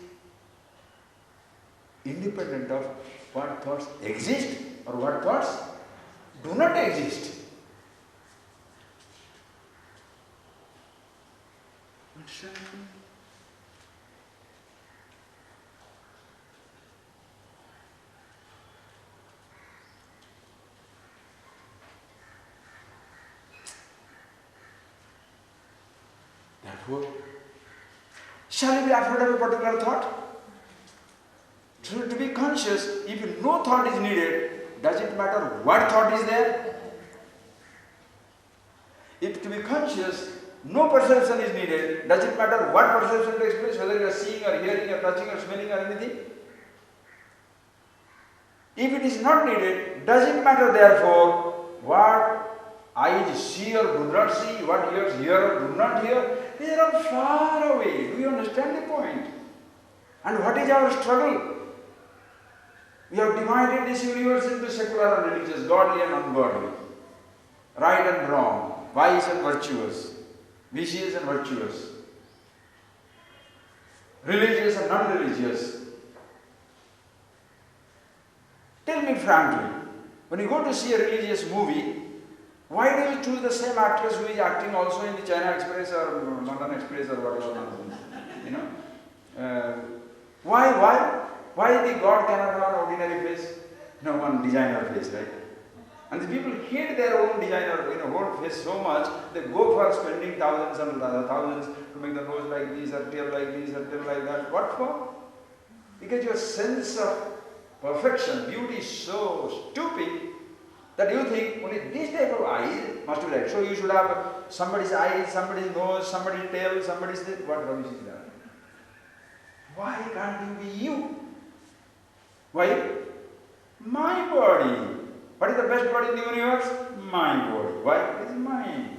independent of what thoughts exist or what thoughts do not exist. Understand? Therefore, shall you be afraid of a particular thought? To be conscious, if no thought is needed, does it matter what thought is there? If to be conscious, no perception is needed, does it matter what perception takes place, whether you are seeing or hearing or touching or smelling or anything? If it is not needed, doesn't matter therefore what eyes see or do not see, what ears hear or do not hear, they are all far away. Do you understand the point? And what is our struggle? We have divided this universe into secular and religious, godly and ungodly, right and wrong, wise and virtuous, vicious and virtuous, religious and non-religious. Tell me frankly, when you go to see a religious movie, why do you choose the same actress who is acting also in the China Express or London Express or whatever? You know? Why the God cannot have an ordinary face? No, one designer face, right? And the people hate their own designer, whole face so much, they go for spending thousands and thousands to make the nose like this, or tail like this, or tail like that. What for? Because your sense of perfection, beauty is so stupid that you think only this type of eyes must be right. So you should have somebody's eyes, somebody's nose, somebody's tail, somebody's this. What rubbish is that? Why can't you be you? Why? My body. What is the best body in the universe? My body. Why? It is mine.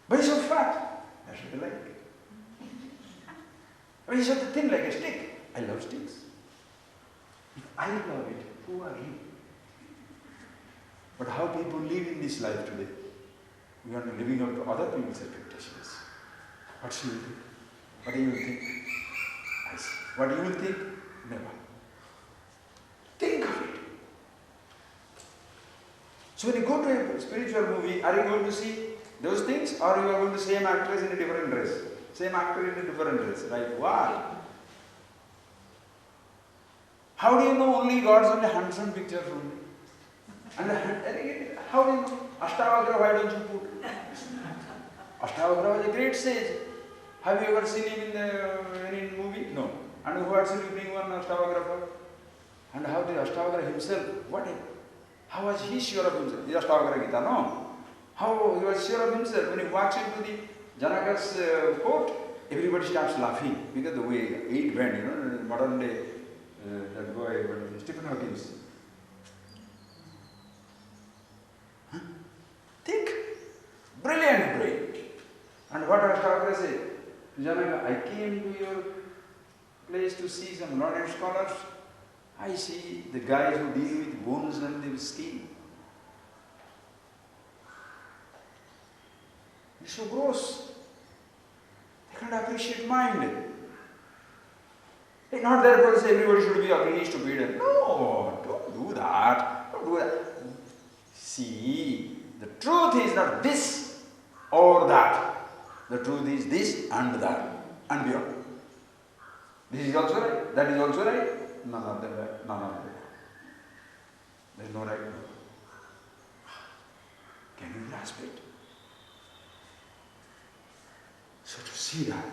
But it's so fat. That's what I like. But it's so thin like a stick. I love sticks. If I love it, who are you? But how people live in this life today? We are living up to other people's expectations. What should we do? What do you think? I see. What you will think? Never. Think of it. So when you go to a spiritual movie, are you going to see those things, or you are going to see same actress in a different dress? Same actor in a different dress. Like why? How do you know only God's only handsome picture from me? And how do you know? ASHTAVAKRA, why don't you put? ASHTAVAKRA was a great sage. Have you ever seen him in any movie? No. And who had seen you bring one ASHTAVAKRA? And how did ASHTAVAKRA himself, how was he sure of himself? The ASHTAVAKRA Gita, no? How he was sure of himself? When he walks into the Janaka's court, everybody starts laughing because the way it went, modern day, that boy, Stephen Hawking. Huh? Think. Brilliant brain. And what ASHTAVAKRA said? Janaka, I came to your place to see some learned scholars. I see the guys who deal with bones and the skin. It's so gross. They can't appreciate mind. It's not therefore say everybody should be ugly, stupid. No, don't do that. Don't do that. See, the truth is not this or that. The truth is this and that and beyond. This is also right, that is also right, none of them right, none of them right. There is no right. Can you grasp it? So to see that,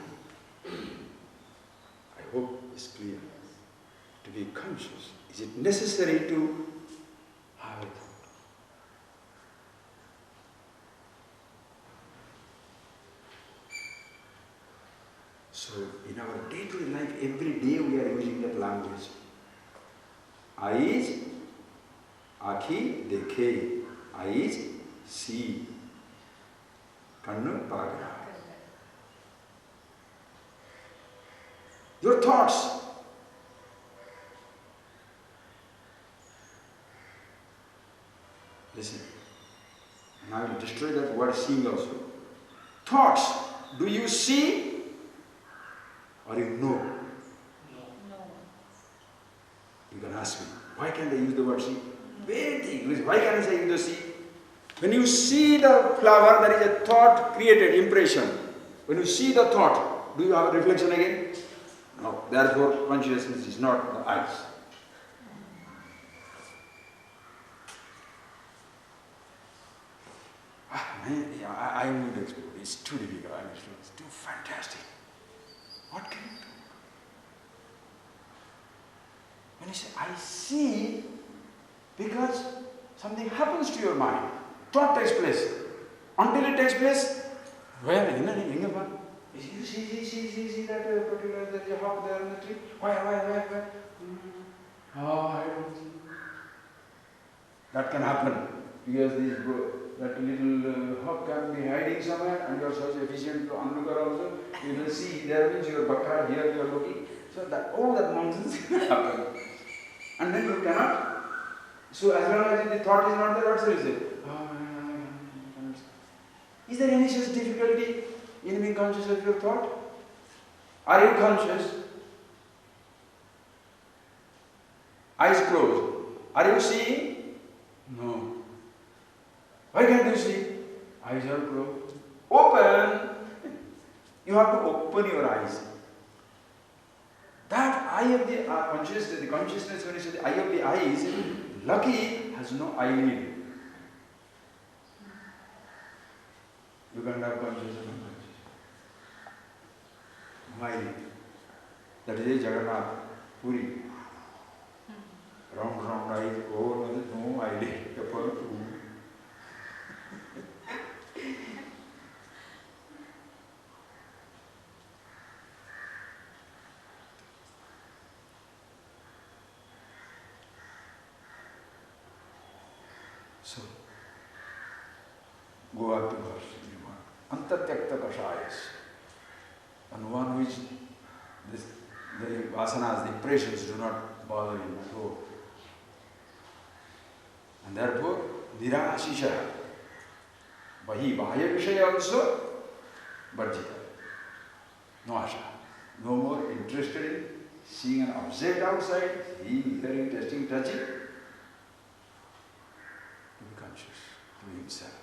I hope it's clear. To be conscious, is it necessary to have it? So in our day-to-day life, every day we are using that language. Eyes, akhi dekhe, eyes see, kannu pagra. Your thoughts. Listen, and I will destroy that word seeing also. Thoughts, do you see? Or you know? No. You can ask me, why can't I use the word see? Waiting. Why can't I say the see? When you see the flower, there is a thought created, impression. When you see the thought, do you have a reflection again? No. Therefore, consciousness is not the eyes. I would explore. It's too difficult. It's too fantastic. What can you do? When you say, I see, because something happens to your mind. Thought takes place. Until it takes place, where? See that particular, there is a hawk there in the tree. Why? Oh, I don't see. That can happen because that little hawk can be hiding somewhere and you are so efficient to onlooker also. You will see there means your bakra, here you are looking. So that all that nonsense can happen. And then you cannot. So as long as the thought is not there, what's the result? Is there any such difficulty in being conscious of your thought? Are you conscious? Eyes closed. Are you seeing? No. Why can't you see? Eyes are closed. Open! You have to open your eyes. That eye of the consciousness, the consciousness, when you say the eye of the eyes, lucky has no eyelid. You can't have conscious and unconscious. No eyelid. That is a Jagannath, Puri. Round eyes, oh, no eyelid. So, go back to verse 21. Antatyakta kashayas. And one who is, the vasanas, the impressions do not bother him at all. And therefore, nirashisha. Bahi bahya vishaya also, varjita. No asha. No more interested in seeing an object outside, seeing, hearing, tasting, touching. To himself.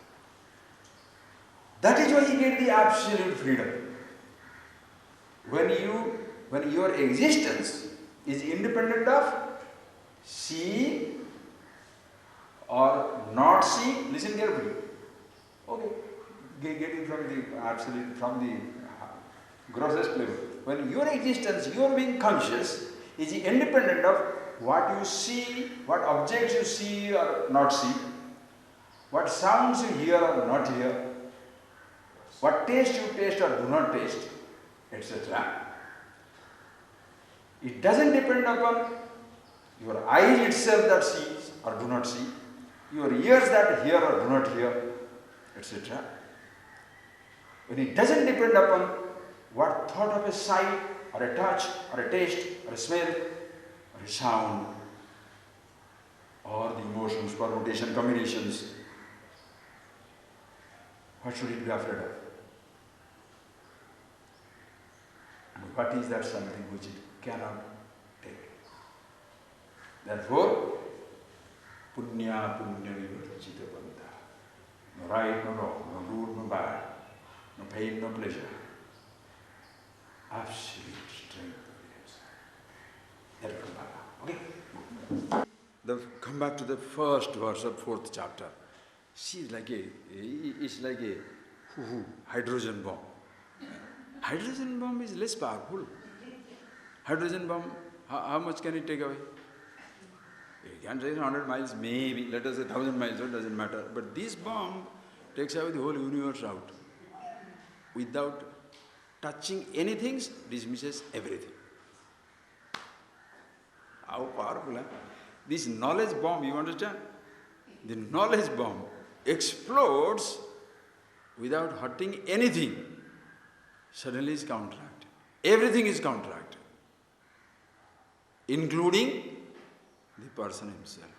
That is why he get the absolute freedom. When your existence is independent of seeing or not seeing, listen carefully. Okay, getting from the absolute, from the grossest level. When your existence, your being conscious, is independent of what you see, what objects you see or not see, what sounds you hear or not hear, what taste you taste or do not taste, etc. It doesn't depend upon your eyes itself that sees or do not see, your ears that hear or do not hear, etc. When it doesn't depend upon what thought of a sight or a touch or a taste or a smell or a sound or the emotions, permutation, combinations, what should it be afraid of? And what is that something which it cannot take? Therefore, punya punya vivarjita banta. No right, no wrong, no good, no bad, no pain, no pleasure. Absolute strength of the inside. Therefore, okay? Come back to the first verse of 4th chapter. She is like a hydrogen bomb. Hydrogen bomb is less powerful. Hydrogen bomb, how much can it take away? It can take 100 miles, maybe, let us say 1,000 miles, it doesn't matter. But this bomb takes away the whole universe out. Without touching anything, dismisses everything. How powerful, huh? This knowledge bomb, you understand? The knowledge bomb explodes without hurting anything. Suddenly is counteracted. Everything is counteracted, including the person himself.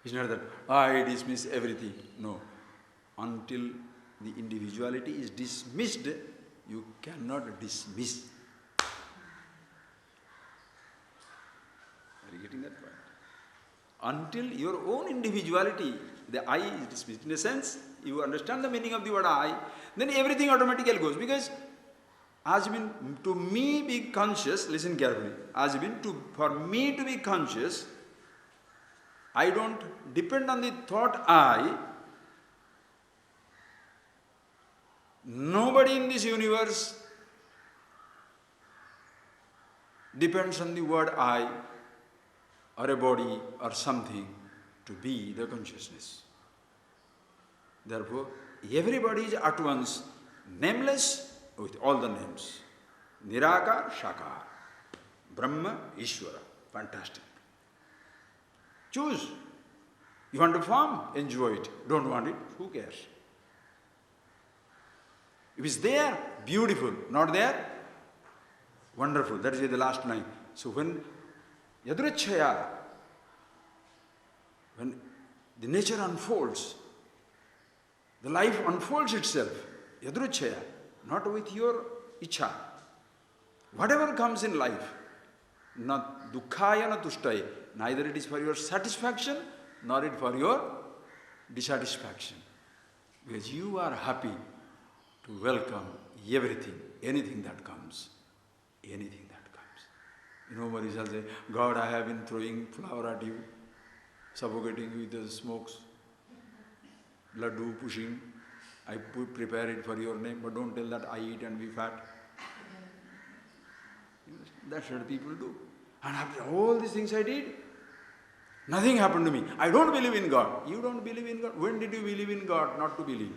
It's not that I dismiss everything. No. Until the individuality is dismissed, you cannot dismiss. Are you getting that point? Until your own individuality, the I is dismissed. In a sense, you understand the meaning of the word I, then everything automatically goes. Because to me be conscious, listen carefully, for me to be conscious, I don't depend on the thought I. Nobody in this universe depends on the word I or a body or something to be the consciousness. Therefore, everybody is at once nameless with all the names. Nirakar, Shakar, Brahma, Ishvara. Fantastic. Choose. You want to form? Enjoy it. Don't want it? Who cares? If it's there, beautiful. Not there, wonderful. That is the last line. So when Yadrichaya, when the nature unfolds, the life unfolds itself, Yadrichaya, not with your ichha. Whatever comes in life, not dukkhaya na tushtaya, neither it is for your satisfaction, nor it for your dissatisfaction. Because you are happy to welcome everything, anything that comes. Anything that comes. You know, Maharaj shall say, God, I have been throwing flower at you, suffocating with the smokes, laddu pushing. I prepare it for your name, but don't tell that I eat and be fat. That's what people do. And after all these things I did, nothing happened to me. I don't believe in God. You don't believe in God? When did you believe in God? Not to believe.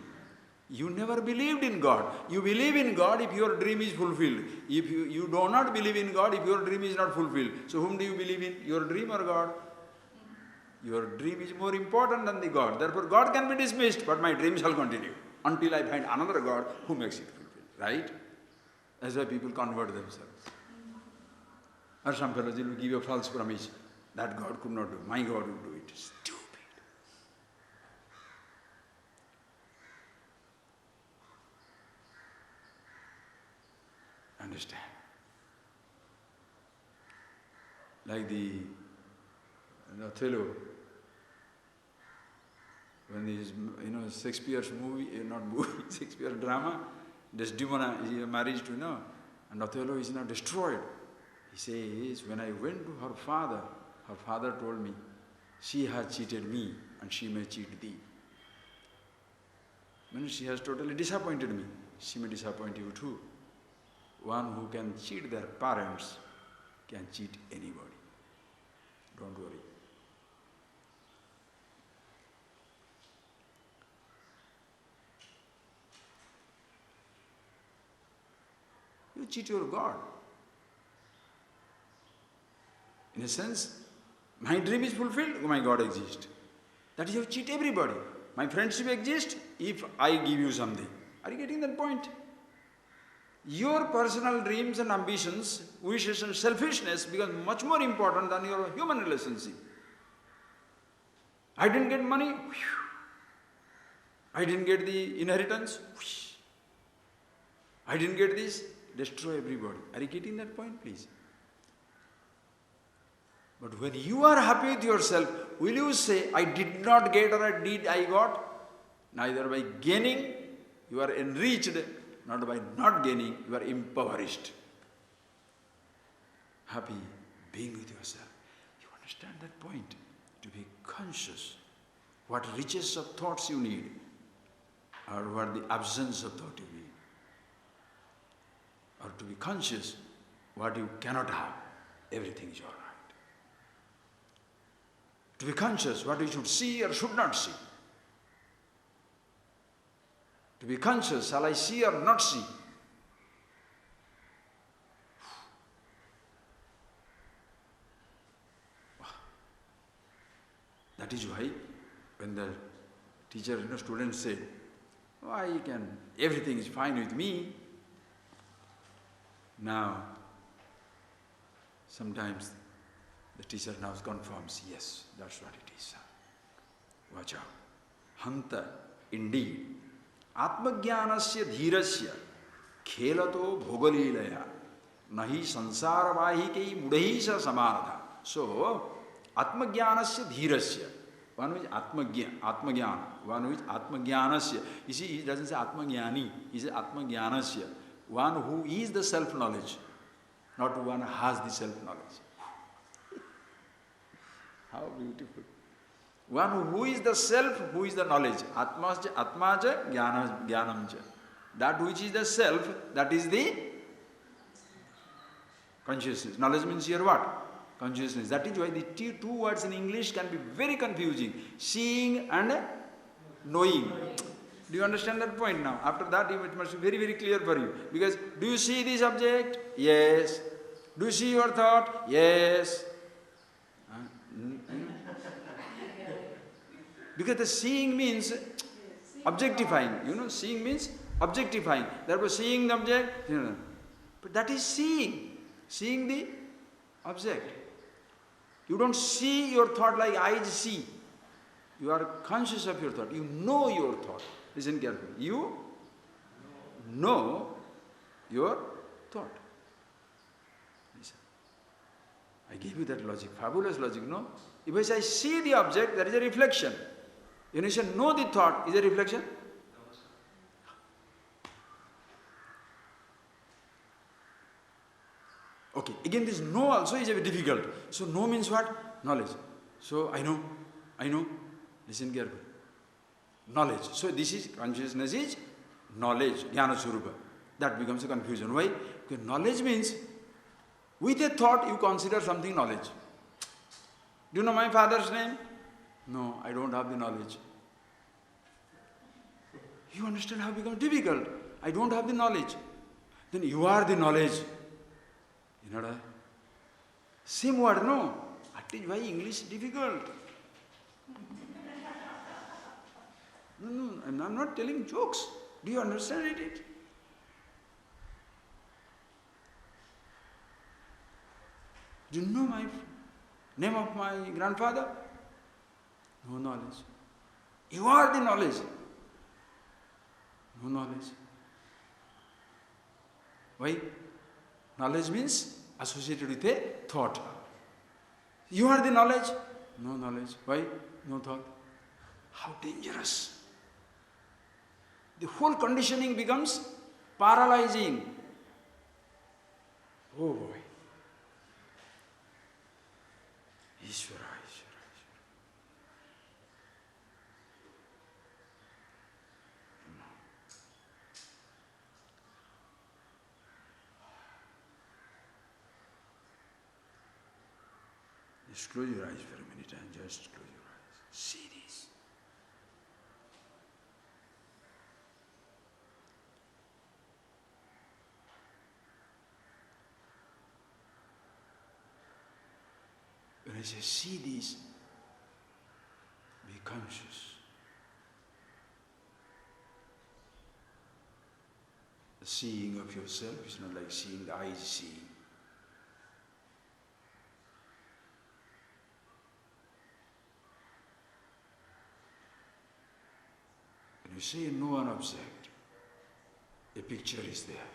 You never believed in God. You believe in God if your dream is fulfilled. If you do not believe in God if your dream is not fulfilled. So whom do you believe in? Your dream or God? Your dream is more important than the God. Therefore God can be dismissed, but my dream shall continue until I find another God who makes it fulfilled. Right? That's why people convert themselves. Or some fellows will give you a false promise. That God could not do. My God will do it. Stupid. Understand? Like the Othello, when his, Shakespeare's movie, not movie, Shakespeare's drama, Desdemona is married to, and Othello is now destroyed. He says, when I went to her father told me, she has cheated me and she may cheat thee. When she has totally disappointed me, she may disappoint you too. One who can cheat their parents can cheat anybody. Don't worry. You cheat your God. In a sense, my dream is fulfilled, my God exists. That is how you cheat everybody. My friendship exists if I give you something. Are you getting that point? Your personal dreams and ambitions, wishes and selfishness become much more important than your human relationship. I didn't get money, whew. I didn't get the inheritance, whoosh. I didn't get this, destroy everybody. Are you getting that point, please? But when you are happy with yourself, will you say, I did not get or I did I got? Neither by gaining, you are enriched, not by not gaining, you are impoverished. Happy being with yourself. You understand that point? To be conscious what riches of thoughts you need or what the absence of thought you need. Or to be conscious what you cannot have. Everything is all right. To be conscious what you should see or should not see. To be conscious, shall I see or not see? That is why when the teacher, students said, everything is fine with me. Now, sometimes the teacher now confirms, yes, that's what it is. Watch out. Hanta, indeed. Atmajnanasya dhirasya khelato bhogalilaya nahi sansarvahikei mudhaisa samanatha. So, Atmajnanasya dhirasya. One who is Atmajnana. One who is Atmajnanasya. You see, he doesn't say Atmajnani. He says Atmajnanasya. One who is the self-knowledge. Not one who has the self-knowledge. How beautiful. One who is the self, who is the knowledge. Atmaja jnanamja. That which is the self, that is the consciousness. Knowledge means here what? Consciousness. That is why the two words in English can be very confusing. Seeing and knowing. Do you understand that point now? After that, it must be very, very clear for you. Because, do you see this object? Yes. Do you see your thought? Yes. Because the seeing means objectifying. You know, seeing means objectifying. Therefore, seeing the object, you know. But that is seeing. Seeing the object. You don't see your thought like eyes see. You are conscious of your thought. You know your thought. Listen carefully. You know your thought. Listen. I gave you that logic, fabulous logic, no? If I say I see the object, that is a reflection. When you say know the thought, is a reflection? Okay, again this know also is a bit difficult. So know means what? Knowledge. So I know. Listen carefully. Knowledge. So this is, consciousness is knowledge, jnana swarupa. That becomes a confusion. Why? Because knowledge means, with a thought you consider something knowledge. Do you know my father's name? No, I don't have the knowledge. You understand how it becomes difficult. I don't have the knowledge. Then you are the knowledge. You know that? Same word, no? That is why English is difficult. No, I'm not telling jokes. Do you understand it? Do you know my name of my grandfather? No knowledge. You are the knowledge. No knowledge. Why? Knowledge means associated with a thought. You are the knowledge. No knowledge. Why? No thought. How dangerous. The whole conditioning becomes paralyzing. Oh boy. Ishvara. Just close your eyes for a minute and just close your eyes. See this. When I say see this, be conscious. The seeing of yourself is not like seeing the eyes see. When you say know an object, a picture is there.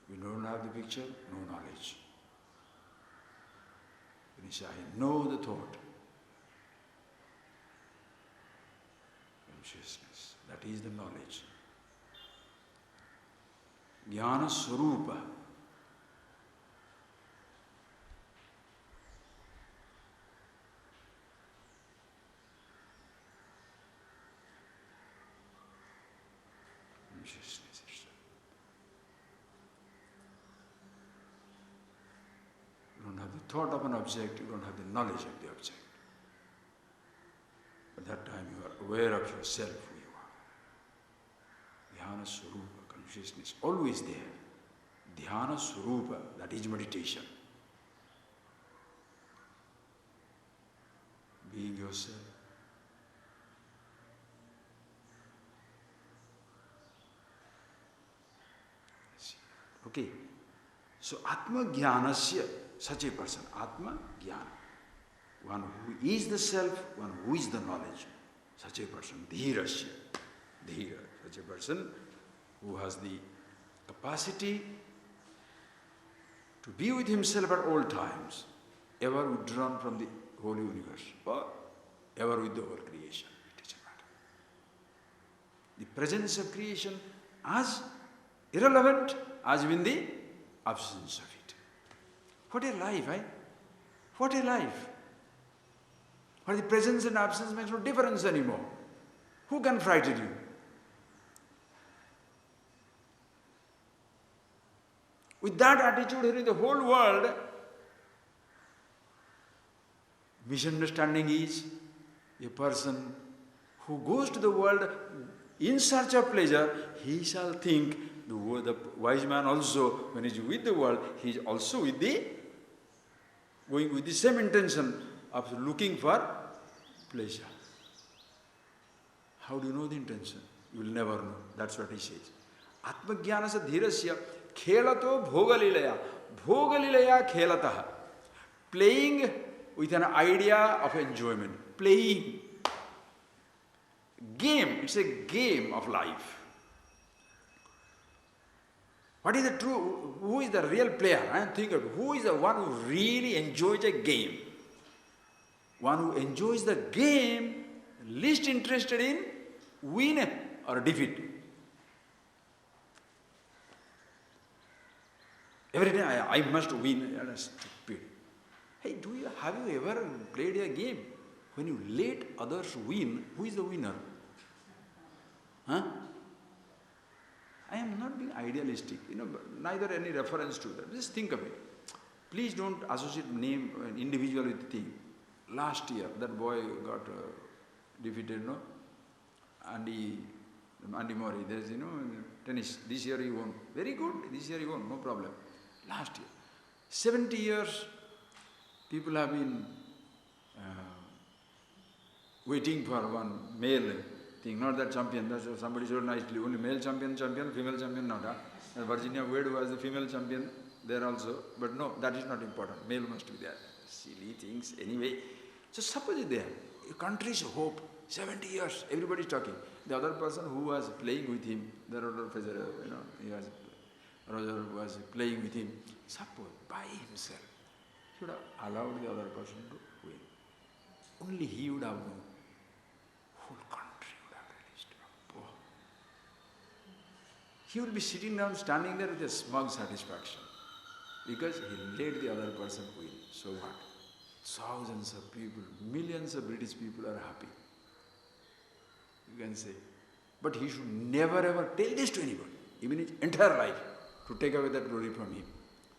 We don't have the picture, no knowledge. When you say, I know the thought, consciousness, that is the knowledge. Jnana swarupa. Consciousness itself. You don't have the thought of an object, you don't have the knowledge of the object. At that time you are aware of yourself, who you are. Dhyana swarupa, consciousness, always there. Dhyana swarupa, that is meditation. Being yourself. Okay. So Atma Jnanasya, such a person, Atma Jnana. One who is the self, one who is the knowledge. Such a person, Dhirasya. Dhira, such a person who has the capacity to be with himself at all times, ever withdrawn from the whole universe, or ever with the whole creation. It doesn't matter. The presence of creation as irrelevant as in the absence of it. What a life, eh? What a life. Where the presence and absence makes no difference anymore. Who can frighten you? With that attitude here in the whole world, misunderstanding is a person who goes to the world in search of pleasure, he shall think, the wise man also, when he is with the world, he is also going with the same intention of looking for pleasure. How do you know the intention? You will never know. That's what he says. Atmajnanasya dhirasya khelato bhogalilaya. Bhogalilaya khelataha. Playing with an idea of enjoyment. Playing. Game. It's a game of life. What is the true, who is the real player? I am thinking, who is the one who really enjoys a game? One who enjoys the game, least interested in win or defeat. Every day I must win. Stupid. Hey, have you ever played a game? When you let others win, who is the winner? Huh? I am not being idealistic, neither any reference to that. Just think of it. Please don't associate name an individual with thing. Last year, that boy got defeated, no? Andy Murray, there's, tennis. This year he won. Very good. This year he won, no problem. Last year. 70 years, people have been waiting for one male thing, not that champion. That's what somebody showed nicely. Only male champion, female champion, not. Virginia Wade was the female champion there also. But no, that is not important. Male must be there. Silly things. Anyway, so suppose there, a country's hope, 70 years, everybody is talking. The other person who was playing with him, the Roger was playing with him, suppose by himself, he would have allowed the other person to win. Only he would have known. Whole country would have released. Oh. He would be sitting down, standing there with a smug satisfaction. Because he let the other person win. So what? Thousands of people, millions of British people are happy. You can say. But he should never ever tell this to anybody, even his entire life, to take away that glory from him.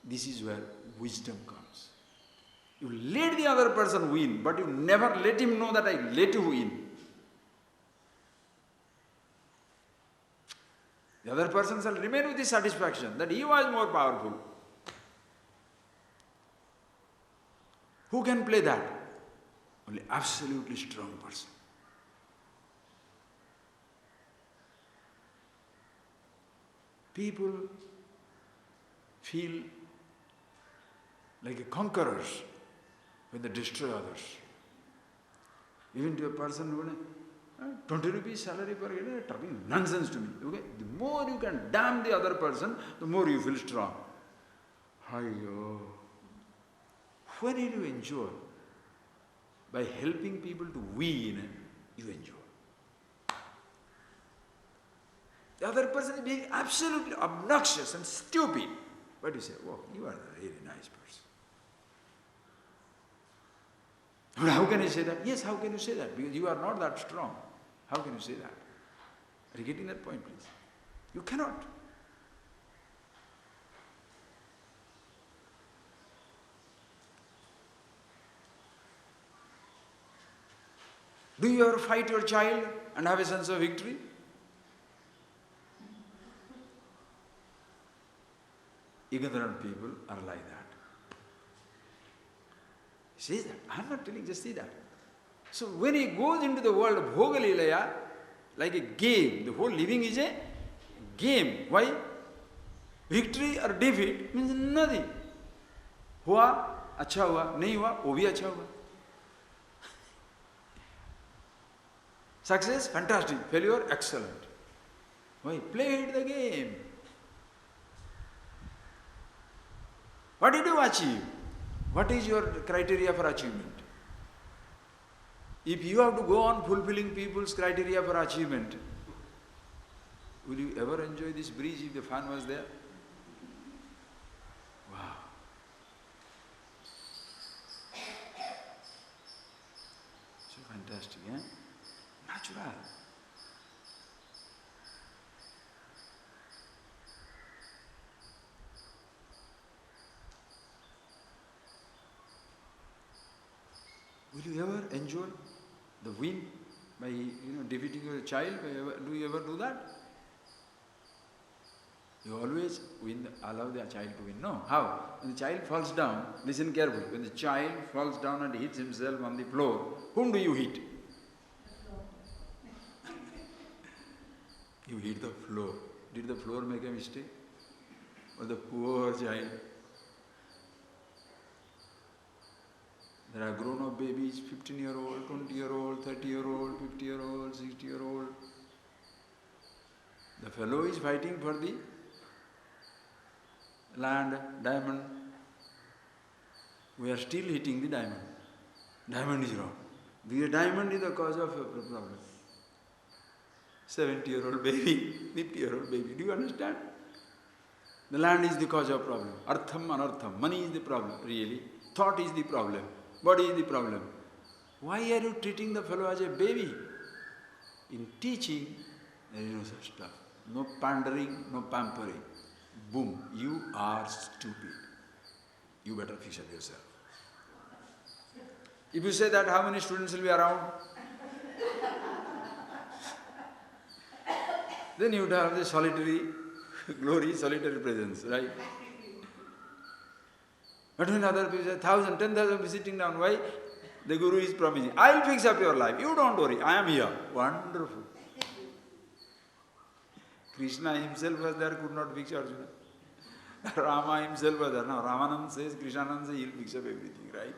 This is where wisdom comes. You let the other person win, but you never let him know that I let you win. The other person shall remain with the satisfaction that he was more powerful. Who can play that? Only absolutely strong person. People feel like conquerors when they destroy others. Even to a person who 20 rupees salary per year, talking nonsense to me. Okay? The more you can damn the other person, the more you feel strong. Hayyo. When do you enjoy? By helping people to win, you enjoy. The other person is being absolutely obnoxious and stupid. But you say, wow, you are a really nice person. But how can you say that? Yes, how can you say that? Because you are not that strong. How can you say that? Are you getting that point, please? You cannot. Do you ever fight your child and have a sense of victory? Ignorant people are like that. See that? I am not telling, just see that. So when he goes into the world of Bhogalilaya, like a game, the whole living is a game. Why? Victory or defeat means nothing. Hua, acha hua, nahi hua, wo bhi acha hua. Success, fantastic. Failure, excellent. Why? Played the game. What did you achieve? What is your criteria for achievement? If you have to go on fulfilling people's criteria for achievement, will you ever enjoy this breeze if the fan was there? Wow. So fantastic, eh? Natural. Will you ever enjoy the wind? By defeating your child, do you ever do that? You always allow the child to win. No. How? When the child falls down, listen carefully. When the child falls down and hits himself on the floor, whom do you hit? You hit the floor. Did the floor make a mistake? Or the poor child? There are grown-up babies, 15-year-old, 20-year-old, 30-year-old, 50-year-old, 60-year-old. The fellow is fighting for the land, diamond. We are still hitting the diamond. Diamond is wrong. The diamond is the cause of the problem. 70-year-old baby, 50-year-old baby. Do you understand? The land is the cause of problem. Artham, anartham. Money is the problem, really. Thought is the problem. Body is the problem. Why are you treating the fellow as a baby? In teaching, there is no such stuff. No pandering, no pampering. Boom, you are stupid. You better fix it yourself. If you say that, how many students will be around? Then you would have the solitary glory, solitary presence, right? But when other people say 1,000, 10,000 be sitting down, why? The Guru is promising, I will fix up your life. You don't worry, I am here. Wonderful. Krishna himself was there, could not fix Arjuna. Rama himself was there. Now Ramanand says, Krishnanand says, he will fix up everything, right?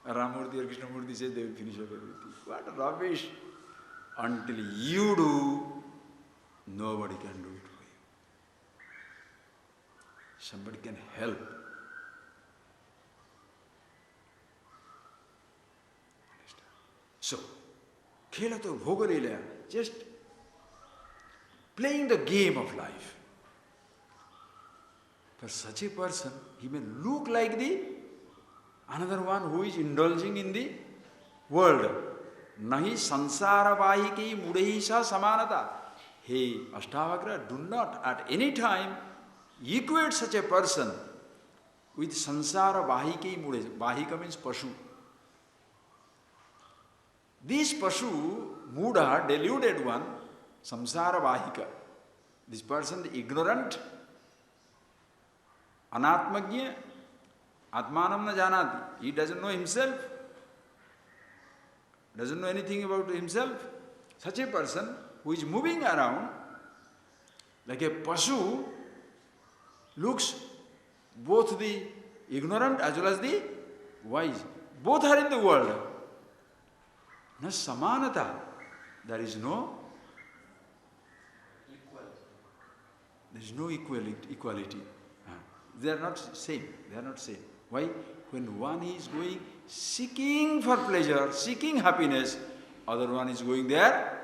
Ramamurti or Krishnamurti says, they will finish up everything. What rubbish! Until you do, nobody can do it for you. Somebody can help. So, khela to bhoga le liya, just playing the game of life. For such a person, he may look like the another one who is indulging in the world. Nahi sansara vahiki mudehisha samanata. Hey, Ashtavakra, do not at any time equate such a person with sansara vahiki mudehisha. Vahika means pashu. This pashu, muda, deluded one, samsara vahika. This person, the ignorant, anatmagya, atmanam na janati. He doesn't know himself, doesn't know anything about himself. Such a person who is moving around like a pashu looks both the ignorant as well as the wise. Both are in the world. Na samanata. There is no equality. They are not same. They are not same. Why? When one is going seeking for pleasure, seeking happiness, other one is going there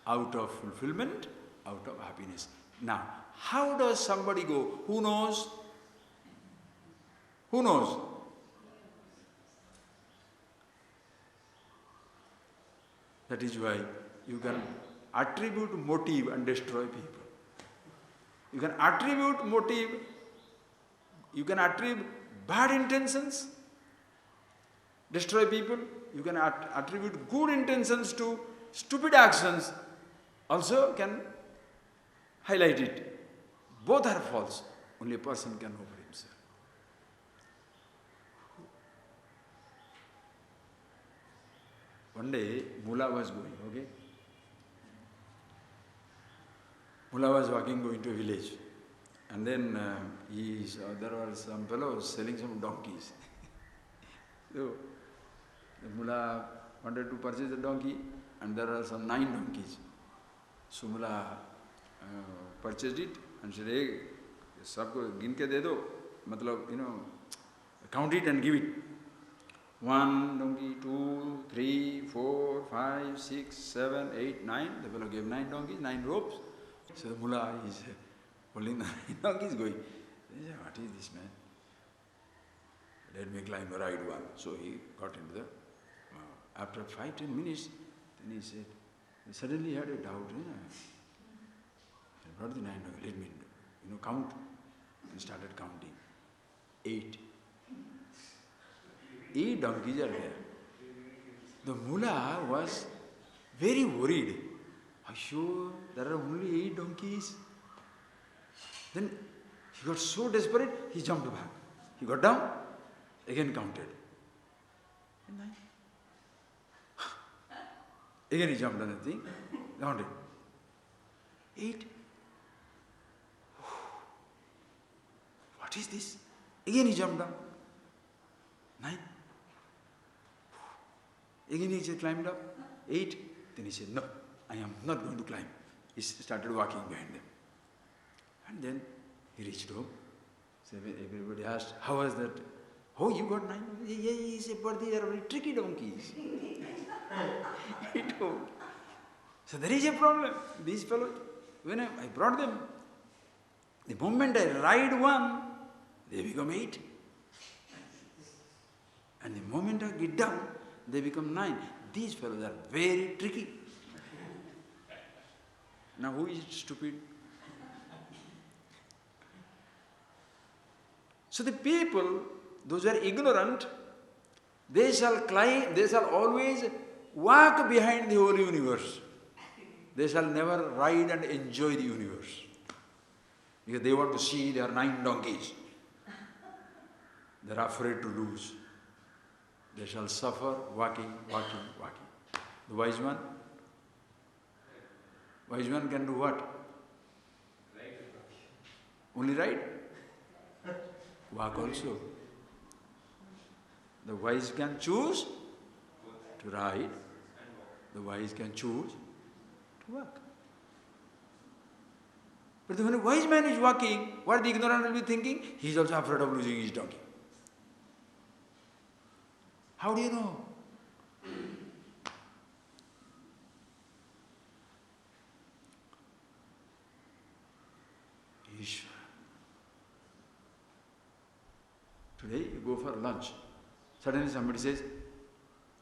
out of fulfillment, out of happiness. Now, how does somebody go? Who knows? Who knows? That is why you can attribute motive and destroy people. You can attribute motive, you can attribute bad intentions, destroy people. You can attribute good intentions to stupid actions, also can highlight it. Both are false. Only a person can know for himself. One day, Mullah was going, okay? Mullah was walking, going to a village. And then there were some fellows selling some donkeys. So, the Mullah wanted to purchase a donkey, and there are some 9 donkeys. So Mullah purchased it and said, hey, sabko gin ke de do, matlab, count it and give it. 1 donkey, 2, 3, 4, 5, 6, 7, 8, 9. The fellow gave 9 donkeys, 9 ropes. So the Mullah is holding the 9 donkeys going. He said, what is this, man? Let me climb the right one. So he got into the... after 5-10 minutes, then he said, he suddenly had a doubt. What are the 9 donkeys? Let me, count. And started counting. 8. 8 donkeys are there. The Mullah was very worried. Are you sure there are only 8 donkeys? Then he got so desperate, he jumped back. He got down, again counted. And 9. Again he jumped on the thing, counted. 8. What is this? Again he jumped down. 9. Again he climbed up. 8. Then he said, no, I am not going to climb. He started walking behind them. And then he reached home. So everybody asked, how was that? Oh, you got 9? Yeah, he said, but they are very tricky donkeys. He told. So there is a problem. These fellows, when I brought them, the moment I ride one, they become 8. And the moment I get down, they become 9. These fellows are very tricky. Now who is stupid? So the people, those who are ignorant, they shall climb, they shall always walk behind the whole universe. They shall never ride and enjoy the universe. Because they want to see there are 9 donkeys. They are afraid to lose. They shall suffer walking. The wise one can do what? Only ride? Walk also. The wise can choose to ride. The wise can choose to walk. But when a wise man is walking, what the ignorant will be thinking? He is also afraid of losing his donkey. How do you know? Ishvara. Today you go for lunch. Suddenly somebody says,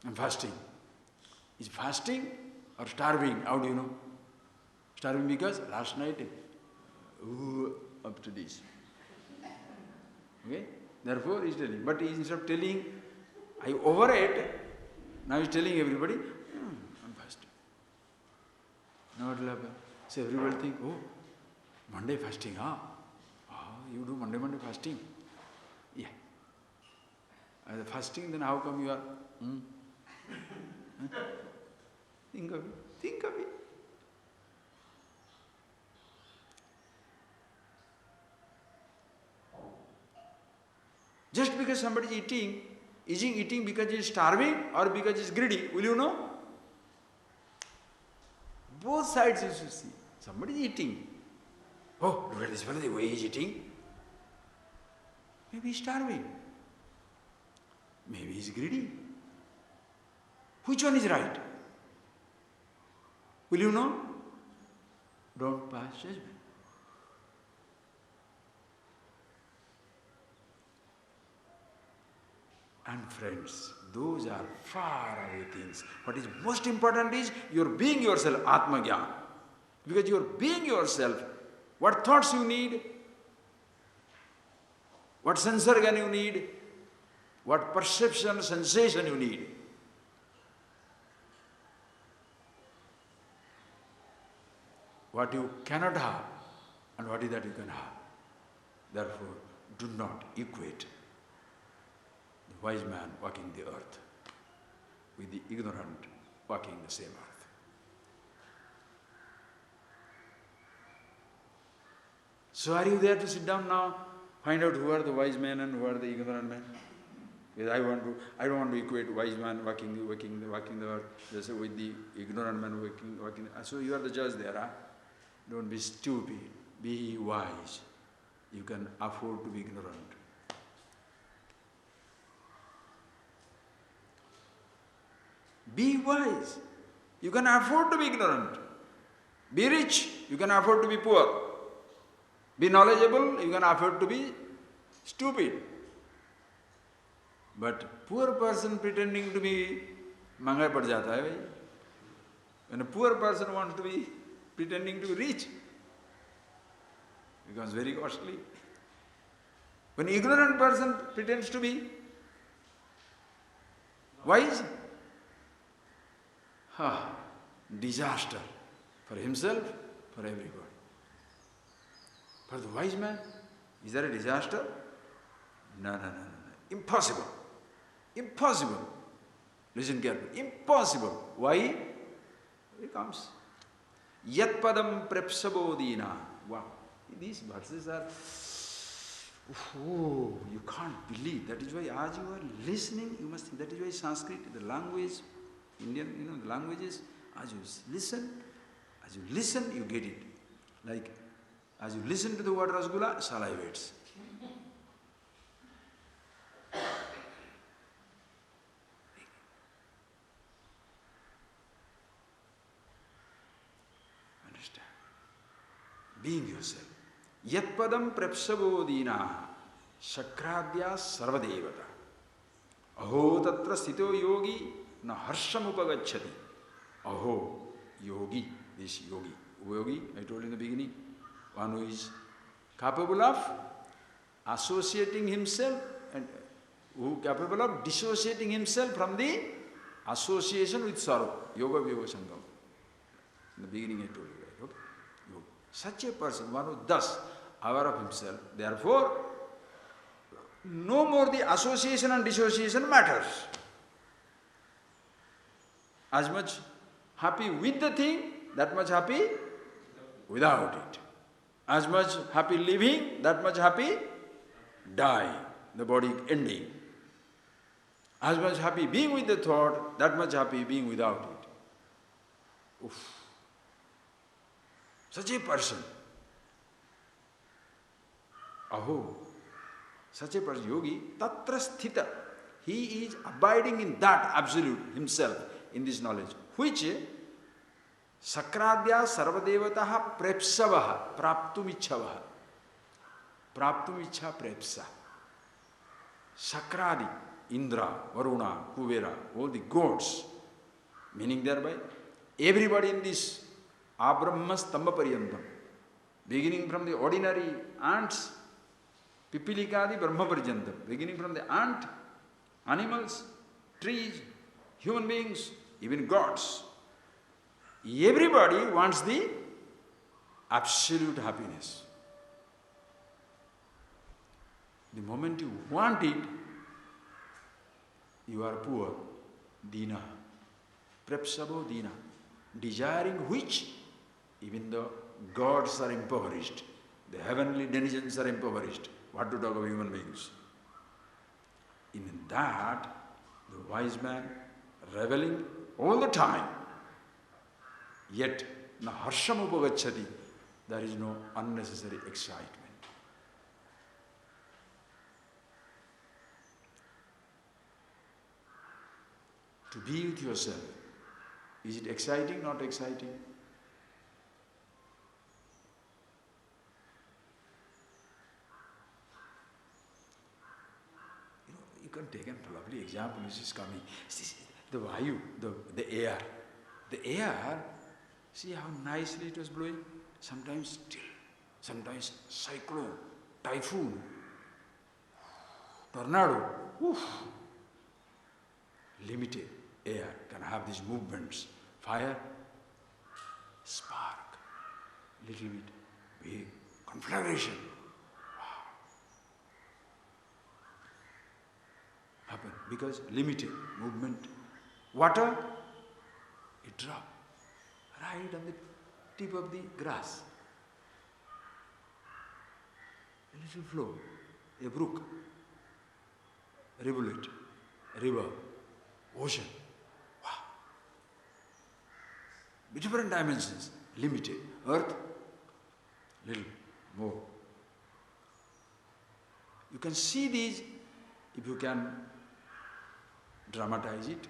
I'm fasting. Is fasting or starving? How do you know? Starving because last night, up to this. Okay? Therefore he is telling. But instead of telling, I overate, now he is telling everybody, I'm fasting. Now what will happen? So everybody think, oh, Monday fasting, you do Monday fasting? Yeah. The fasting, then how come you are? Think of it. Just because somebody is eating because he is starving or because he is greedy, will you know? Both sides you should see. Somebody is eating. Oh, look at this fellow, the way he is eating. Maybe he is starving. Maybe he is greedy. Which one is right? Will you know? Don't pass judgment. And friends, those are far away things. What is most important is your being yourself, Atma Gyan. Because your being yourself, what thoughts you need, what sense organ you need, what perception, sensation you need. What you cannot have and what is that you can have. Therefore, do not equate the wise man walking the earth with the ignorant walking the same earth. So are you there to sit down now, find out who are the wise men and who are the ignorant men? Because I don't want to equate wise man walking the earth just with the ignorant man walking. So you are the judge there, huh? Don't be stupid. Be wise. You can afford to be ignorant. Be wise. You can afford to be ignorant. Be rich. You can afford to be poor. Be knowledgeable. You can afford to be stupid. But poor person pretending to be महंगा पड़ जाता है भाई. When a poor person wants to be pretending to be rich, it becomes very costly. When an ignorant person pretends to be wise, disaster for himself, for everybody. For the wise man, is there a disaster? No. Impossible. Impossible. Listen carefully. Impossible. Why? It comes. Yat padam prepsabodina. Wow. These verses are, you can't believe. That is why as you are listening, you must think. That is why Sanskrit, the language, Indian, the languages, as you listen, you get it. Like, as you listen to the word rasgulla, salivates. Understand? Being yourself. Yat padam prepsabodina shakradya sarvadevata aho tatra sthito yogi na harsham upagacchati. Aho, yogi, this yogi. Yogi, I told in the beginning, one who is capable of associating himself and who capable of dissociating himself from the association with sorrow. Yoga Vyoga Sangam. In the beginning I told you, right? Okay? Yoga. Such a person, one who thus aware of himself, therefore, no more the association and dissociation matters. As much happy with the thing, that much happy without it. As much happy living, that much happy dying, the body ending. As much happy being with the thought, that much happy being without it. Oof. Such a person, aho, such a person, yogi, tatra sthita, he is abiding in that absolute himself, in this knowledge, which sakradya sarvadevataha prepsavaha praptumichavaha. Praptumicha prepsa. Sakradi, Indra, Varuna, Kuvera, all the gods, meaning thereby, everybody in this Abrahma Stamba Paryantam, beginning from the ordinary ants, Pipilikadi Brahma Paryantam, beginning from the ant, animals, trees, human beings, even gods. Everybody wants the absolute happiness. The moment you want it, you are poor, dina, prepsabo dina, desiring which even the gods are impoverished, the heavenly denizens are impoverished. What to talk of human beings? In that, the wise man reveling all the time, yet na harsham upagacchati, there is no unnecessary excitement. To be with yourself, is it exciting, not exciting? You can take a lovely example, this is coming. The Vayu, the air. The air, see how nicely it was blowing? Sometimes still, sometimes cyclone, typhoon, tornado. Oof. Limited air can have these movements. Fire, spark, little bit, big, conflagration. Wow. Happen because limited movement. Water, it drop right on the tip of the grass. A little flow, a brook, rivulet, river, ocean. Wow. Different dimensions, limited. Earth, little more. You can see these if you can dramatize it.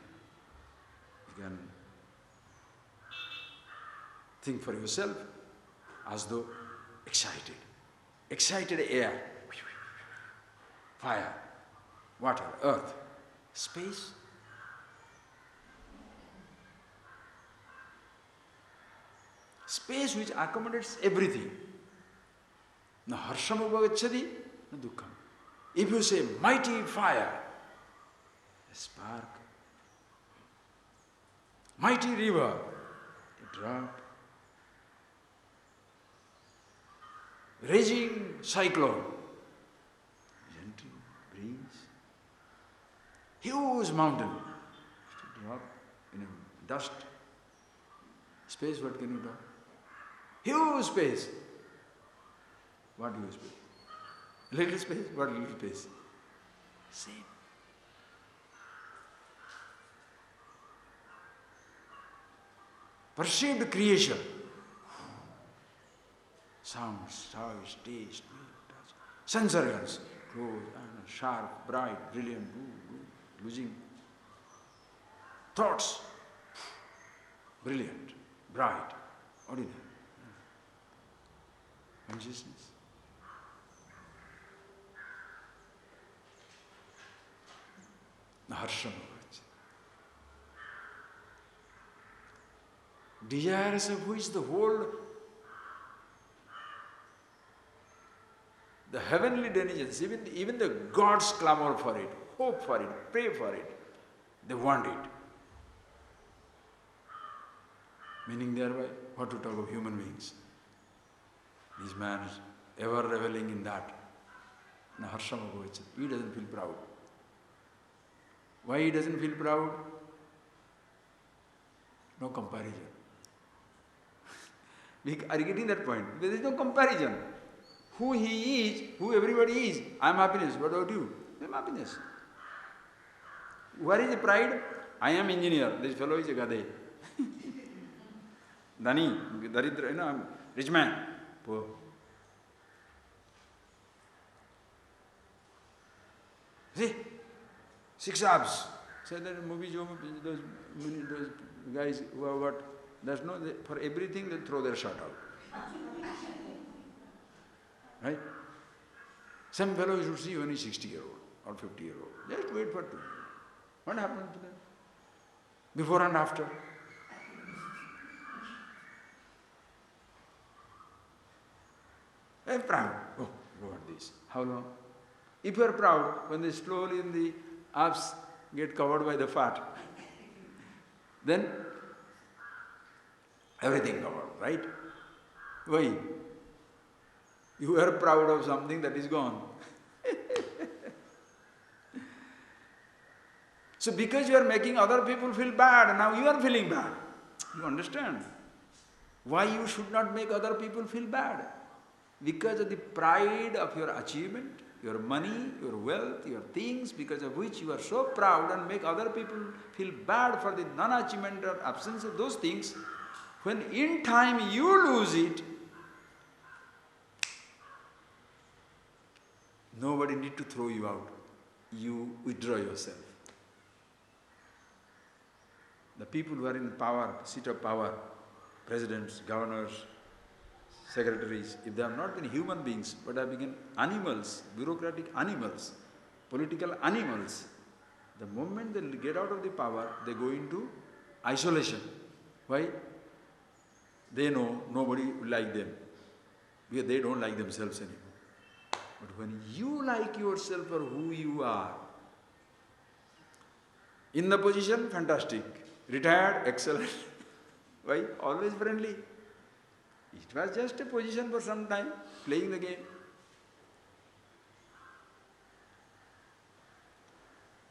You can think for yourself as though excited. Excited air, fire, water, earth, space. Space which accommodates everything. Na harsham upagacchati, na dukkham. If you say mighty fire, a spark, mighty river, drop. Raging cyclone. Gentle breeze. Huge mountain. Drop in a dust. Space, what can you do? Huge space. What huge space? Little space? What little space? Same. Perceived creation. Sound, size, taste, touch. Sense organs. Close, sharp, bright, brilliant, losing. Thoughts. Brilliant, bright, ordinary. Consciousness. Harsham. Desires of which the whole, the heavenly denizens, even the gods clamor for it, hope for it, pray for it. They want it. Meaning thereby, what to talk of human beings? This man is ever reveling in that. He doesn't feel proud. Why he doesn't feel proud? No comparison. Are you getting that point? There is no comparison. Who he is, who everybody is, I am happiness. What about you? I am happiness. Where is the pride? I am engineer. This fellow is a gade. Dani, Daridra, I am rich man. Poor. See? 6 abs. So that movie, those guys who have got, there's no, for everything they'll throw their shirt out. Right? Some fellow you should see when he's 60-year-old or 50-year-old. Just wait for 2 years. What happened to them? Before and after. They're proud. Oh, look at this. How long? If you are proud, when they slowly in the abs get covered by the fat, then everything covered, right? Why? You are proud of something that is gone. So because you are making other people feel bad, now you are feeling bad. You understand? Why you should not make other people feel bad? Because of the pride of your achievement, your money, your wealth, your things, because of which you are so proud and make other people feel bad for the non-achievement or absence of those things. When in time you lose it, nobody need to throw you out. You withdraw yourself. The people who are in power, seat of power, presidents, governors, secretaries, if they have not been human beings, but have been animals, bureaucratic animals, political animals, the moment they get out of the power, they go into isolation. Why? They know nobody will like them, because they don't like themselves anymore. But when you like yourself for who you are, in the position, fantastic. Retired, excellent. Why? Always friendly. It was just a position for some time, playing the game.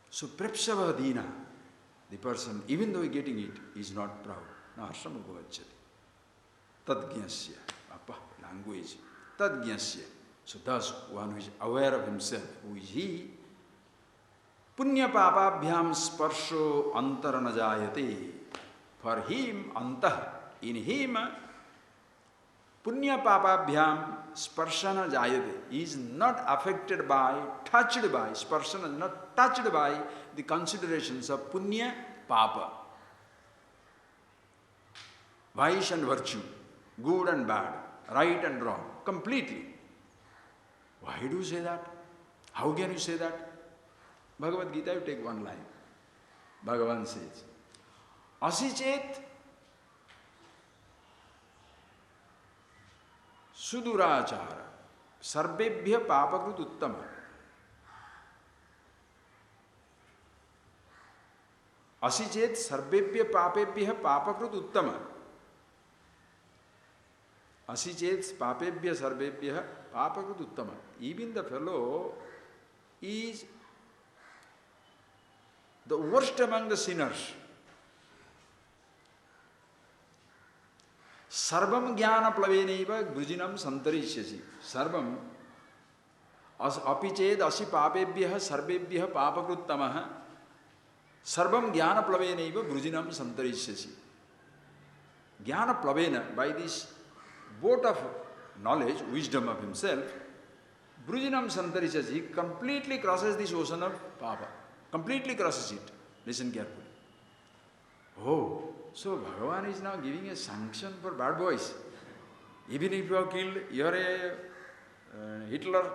So, prepsavadina, the person, even though he getting it, is not proud. Na harsama bhavacchati. Tadgyasya. Language. Tadgyasya. So thus, one who is aware of himself, who is he, punya papabhyam sparsho antarana jayate. For him, antah, in him, punya papabhyam sparshana jayate. He is not affected by, touched by, sparshana is not touched by the considerations of punya, papa. Vice and virtue, good and bad, right and wrong, completely. Why do you say that? How can you say that? Bhagavad Gita, you take one line. Bhagavan says, Asichet sudurachara sarvebhya papakrut uttama. Asichet sarvebhya papebhya papakrut uttama. Asichet papebhya sarvebhya papakrit uttama. Even the fellow is the worst among the sinners. Sarvam jnana plavenaiva bhujinam santarishyasi. Sarvam apiched asi papebhya sarvebhya papakruttamaha. Sarvam jnana plavenaiva bhujinam santarishyasi. Jnana plavena, by this boat of knowledge, wisdom of himself, Brujinam Santarishyasi, he completely crosses this ocean of papa. Completely crosses it. Listen carefully. Oh, so Bhagavan is now giving a sanction for bad boys. Even if you have killed, you are a Hitler,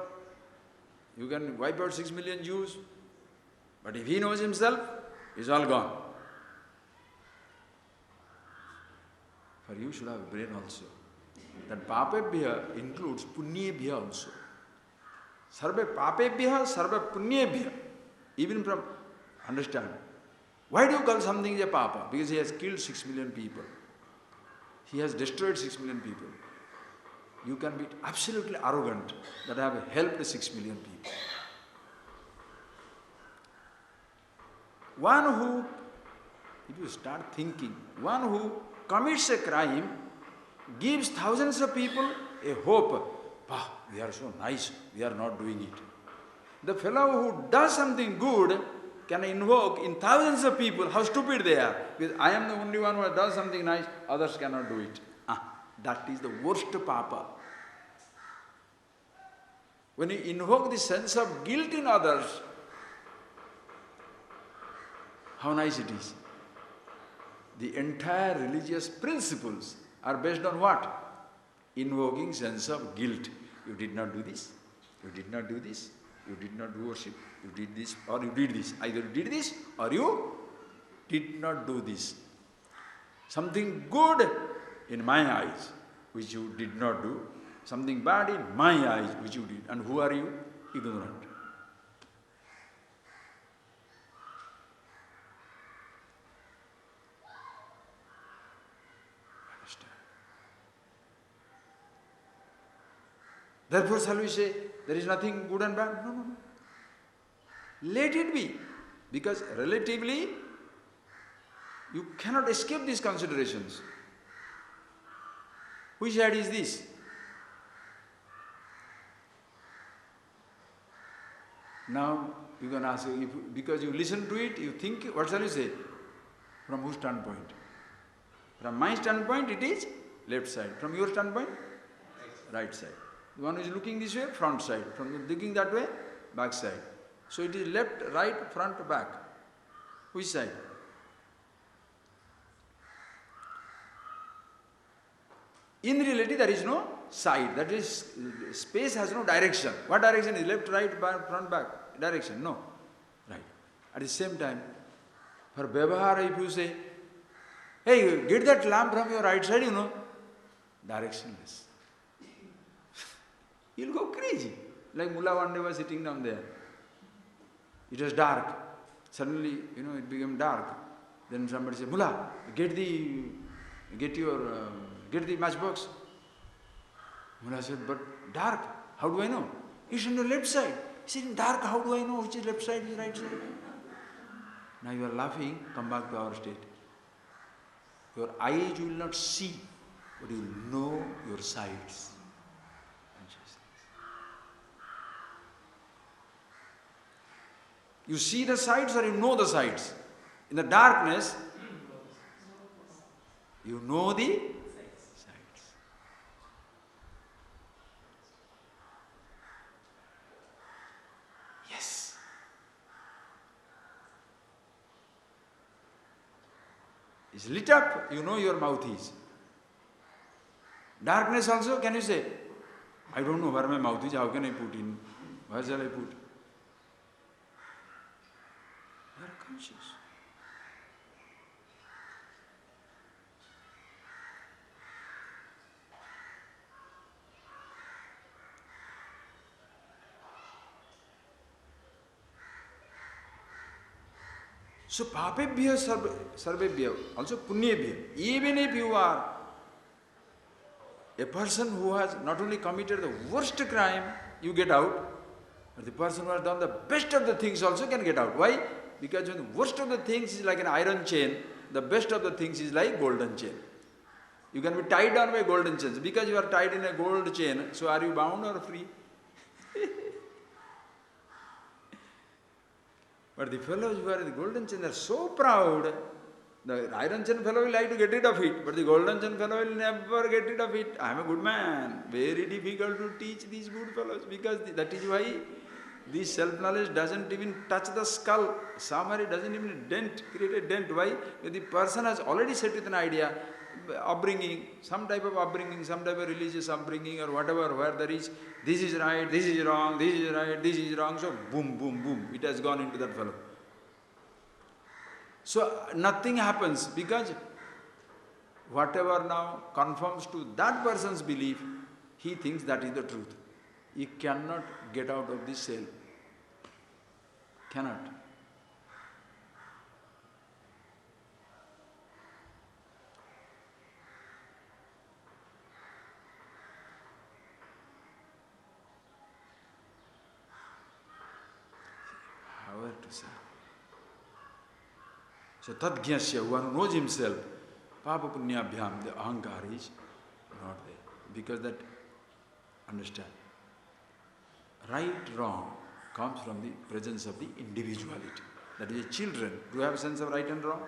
you can wipe out 6 million Jews, but if he knows himself, it's all gone. For you should have a brain also. That papebhya includes punyebhya also. Sarva papebhya, sarva punyebhya. Even from, understand, why do you call something a papa? Because he has killed 6 million people. He has destroyed 6 million people. You can be absolutely arrogant that I have helped 6 million people. One who, if you start thinking, one who commits a crime gives thousands of people a hope. Bah, we are so nice, we are not doing it. The fellow who does something good can invoke in thousands of people how stupid they are. Because I am the only one who does something nice, others cannot do it. That is the worst papa. When you invoke the sense of guilt in others, how nice it is. The entire religious principles are based on what? Invoking sense of guilt. You did not do this, you did not do this, you did not do worship, you did this or you did this. Either you did this or you did not do this. Something good in my eyes which you did not do, something bad in my eyes which you did. And who are you? Ignorant. Therefore, shall we say, there is nothing good and bad? No. Let it be. Because relatively, you cannot escape these considerations. Which side is this? Now, you can ask, because you listen to it, you think, what shall you say? From whose standpoint? From my standpoint, it is left side. From your standpoint, right side. The one who is looking this way, front side. From looking that way, back side. So it is left, right, front, back. Which side? In reality, there is no side. That is, space has no direction. What direction is left, right, back, front, back? Direction, no. Right. At the same time, for Vyavahara, if you say, hey, get that lamp from your right side, directionless. You'll go crazy. Like Mullah one day was sitting down there. It was dark. Suddenly, it became dark. Then somebody said, Mullah, get the matchbox. Mullah said, but dark, how do I know? It's on the left side. He said, dark, how do I know which is left side, which is right side? Now you are laughing, come back to our state. Your eyes will not see, but you will know your sides. You see the sides or you know the sides. In the darkness, you know the sides. Yes. It's lit up, you know your mouth is. Darkness also, can you say, I don't know where my mouth is, how can I put in? Where shall I put? You are conscious. So, papebhya sarvebhya, also punyebhya. Even if you are A person who has not only committed the worst crime, you get out, but the person who has done the best of the things also can get out. Why? Because when the worst of the things is like an iron chain, the best of the things is like golden chain. You can be tied down by golden chains. Because you are tied in a gold chain, so are you bound or free? But the fellows who are in the golden chain are so proud. The iron chain fellow will like to get rid of it, but the golden chain fellow will never get rid of it. I am a good man. Very difficult to teach these good fellows, because that is why this self-knowledge doesn't even touch the skull. Samari doesn't even create a dent. Why? Because the person has already set with an idea, upbringing, some type of upbringing, some type of religious upbringing or whatever, where there is, this is right, this is wrong, this is right, this is wrong, so boom, boom, boom, it has gone into that fellow. So nothing happens, because whatever now conforms to that person's belief, he thinks that is the truth. He cannot get out of this cell. Cannot. However to say. So tadgyasya, one who knows himself, papa punyabhyam, the ahankar is not there. Because that, understand, right, wrong comes from the presence of the individuality. That is, children do have a sense of right and wrong.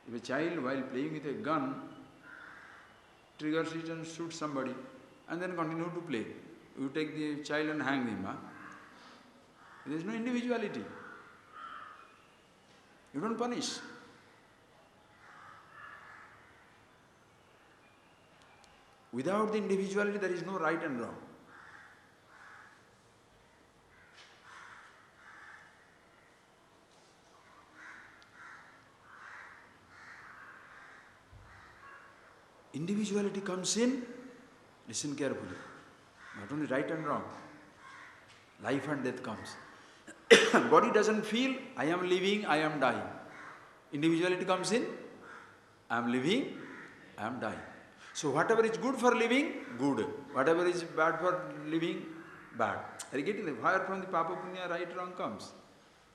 If a child, while playing with a gun, triggers it and shoots somebody, and then continue to play, you take the child and hang him. There is no individuality. You don't punish. Without the individuality, there is no right and wrong. Individuality comes in, listen carefully, not only right and wrong, life and death comes. Body doesn't feel, I am living, I am dying. Individuality comes in, I am living, I am dying. So whatever is good for living, good. Whatever is bad for living, bad. Are you getting it? Where from the papa punya right wrong comes?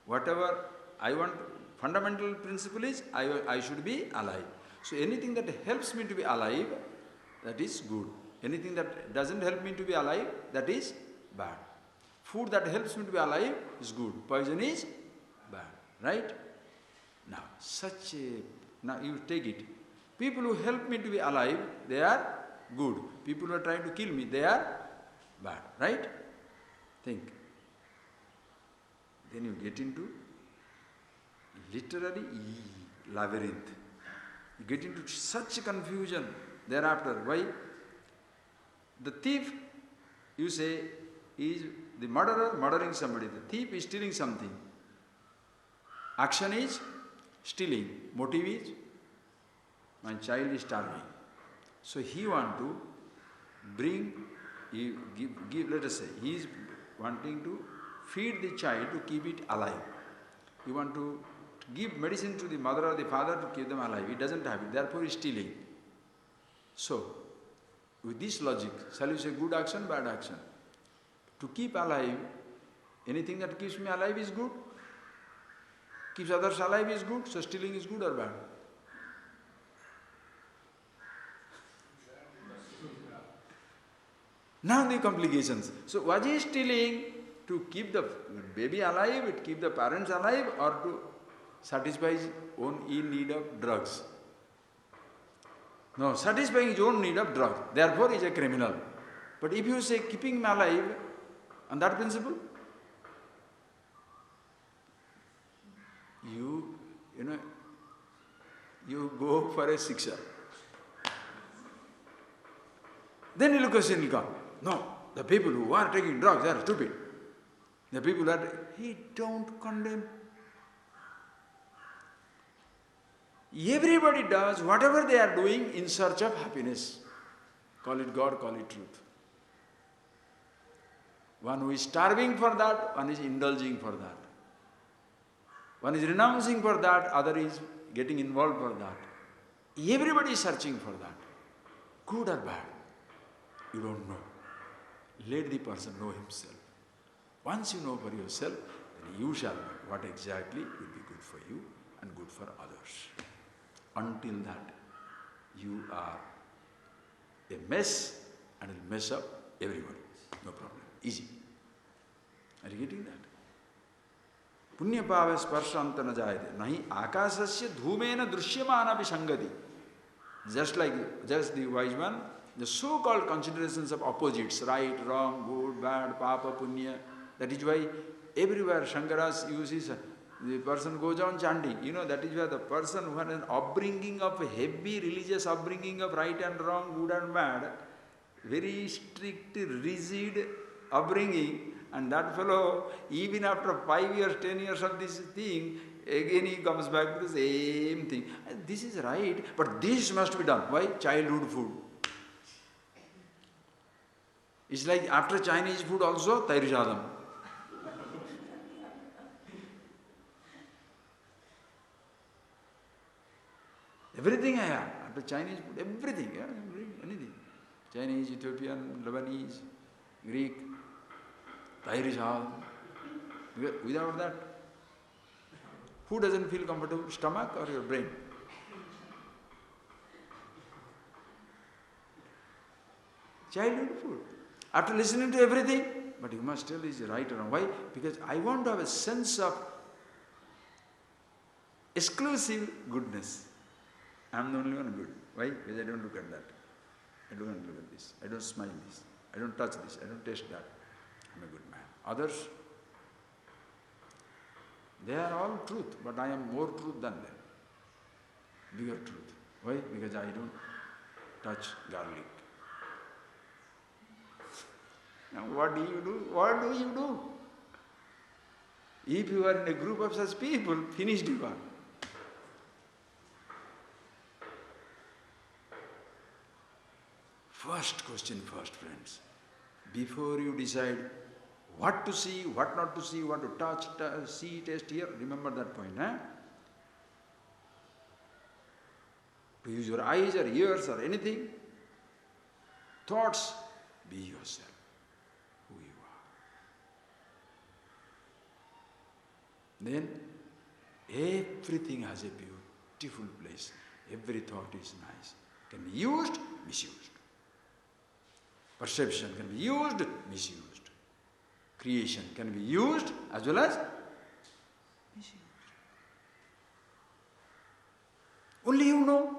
Whatever I want, fundamental principle is, I should be alive. So anything that helps me to be alive, that is good. Anything that doesn't help me to be alive, that is bad. Food that helps me to be alive is good. Poison is bad. Right? Now, now you take it. People who help me to be alive, they are good. People who are trying to kill me, they are bad. Right? Think. Then you get into literary labyrinth. You get into such confusion thereafter. Why? The thief, you say, is the murderer murdering somebody. The thief is stealing something. Action is stealing. Motive is, my child is starving. So he want to bring, let us say, he is wanting to feed the child to keep it alive. He want to give medicine to the mother or the father to keep them alive. He doesn't have it, therefore he is stealing. So, with this logic, shall you say good action, bad action? To keep alive, anything that keeps me alive is good. Keeps others alive is good, so stealing is good or bad? Now the complications. So was he stealing to keep the baby alive, to keep the parents alive, or to satisfy his own need of drugs? No, satisfying his own need of drugs. Therefore he is a criminal. But if you say keeping him alive on that principle, you go for a shiksha. Then the question will come. No, the people who are taking drugs, they are stupid. The people he don't condemn. Everybody does whatever they are doing in search of happiness. Call it God, call it truth. One who is starving for that, one is indulging for that. One is renouncing for that, other is getting involved for that. Everybody is searching for that. good or bad, you don't know. Let the person know himself. Once you know for yourself, then you shall know what exactly will be good for you and good for others. Until that, you are a mess and will mess up everybody. No problem. Easy. Are you getting that? Punya pava sparsha anta na jayate. Nahi akasasya dhumena drishyamana visangati. Just the wise one, the so-called considerations of opposites, right, wrong, good, bad, papa, punya. That is why everywhere Shankaras uses, the person goes on chanting. That is why the person who had an upbringing of heavy religious upbringing of right and wrong, good and bad, very strict, rigid upbringing, and that fellow, even after 5 years, 10 years of this thing, again he comes back to the same thing. And this is right, but this must be done. Why? Childhood food. It's like after Chinese food also, Tairi Sadam. Everything I have. After Chinese food, everything. Yeah, anything. Chinese, Ethiopian, Lebanese, Greek, Tairi Sadam. Without that, who doesn't feel comfortable? Stomach or your brain? Childhood food. After listening to everything, but you must tell is right or wrong. Why? Because I want to have a sense of exclusive goodness. I am the only one good. Why? Because I don't look at that. I don't look at this. I don't smile this. I don't touch this. I don't taste that. I am a good man. Others, they are all truth, but I am more truth than them. Bigger truth. Why? Because I don't touch garlic. Now what do you do? What do you do? If you are in a group of such people, finished you are. First question first, friends. Before you decide what to see, what not to see, what to touch, see, taste, hear, remember that point. To use your eyes or ears or anything, thoughts, be yourself, who you are. Then everything has a beautiful place. Every thought is nice. Can be used, misused. Perception can be used, misused. Creation can be used as well as misused. Only you know.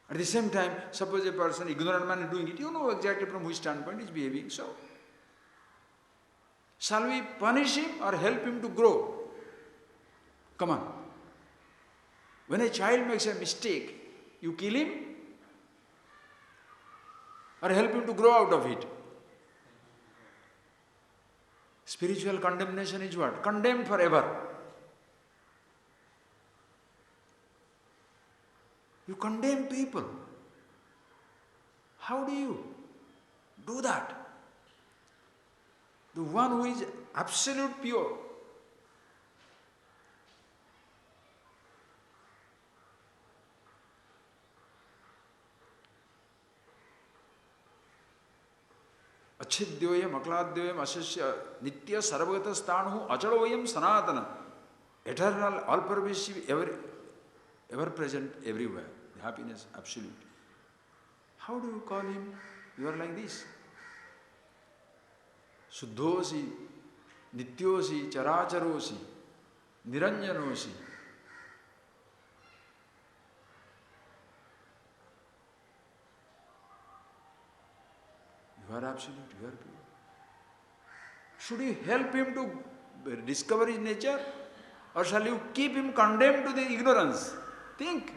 At the same time, suppose a person, ignorant man is doing it, you know exactly from which standpoint he is behaving. So, shall we punish him or help him to grow? Come on. When a child makes a mistake, you kill him or help him to grow out of it? Spiritual condemnation is what? Condemned forever. You condemn people. How do you do that? The one who is absolute pure. Achidyoyam, akladyoyam, asasya, nitya, sarvagata sthanu, achaloyam, sanatana. Eternal, all-pervasive, ever present, everywhere. The happiness, absolute. How do you call him? You are like this. Suddhosi, nityosi, characharosi, niranjanosi. You are absolute, you are pure. Should you help him to discover his nature? Or shall you keep him condemned to the ignorance? Think.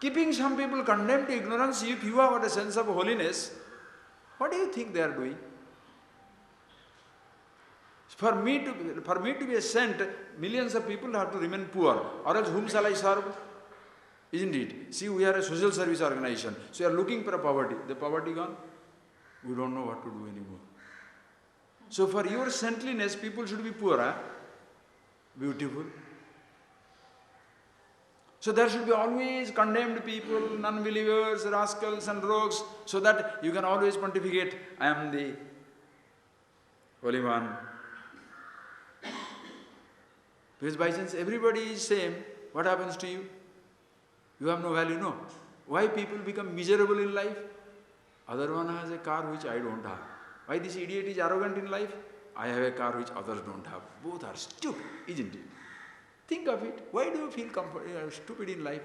Keeping some people condemned to ignorance, if you have got a sense of holiness, what do you think they are doing? For me to be a saint, millions of people have to remain poor. Or else whom shall I serve? Isn't it? See, we are a social service organization. So you are looking for a poverty. The poverty gone? We don't know what to do anymore. So for your saintliness, people should be poor. beautiful. So there should be always condemned people, non-believers, rascals and rogues, so that you can always pontificate, I am the Holy One. Because by chance everybody is same, what happens to you? You have no value, no. Why people become miserable in life? Other one has a car which I don't have. Why this idiot is arrogant in life? I have a car which others don't have. Both are stupid, isn't it? Think of it. Why do you feel stupid in life?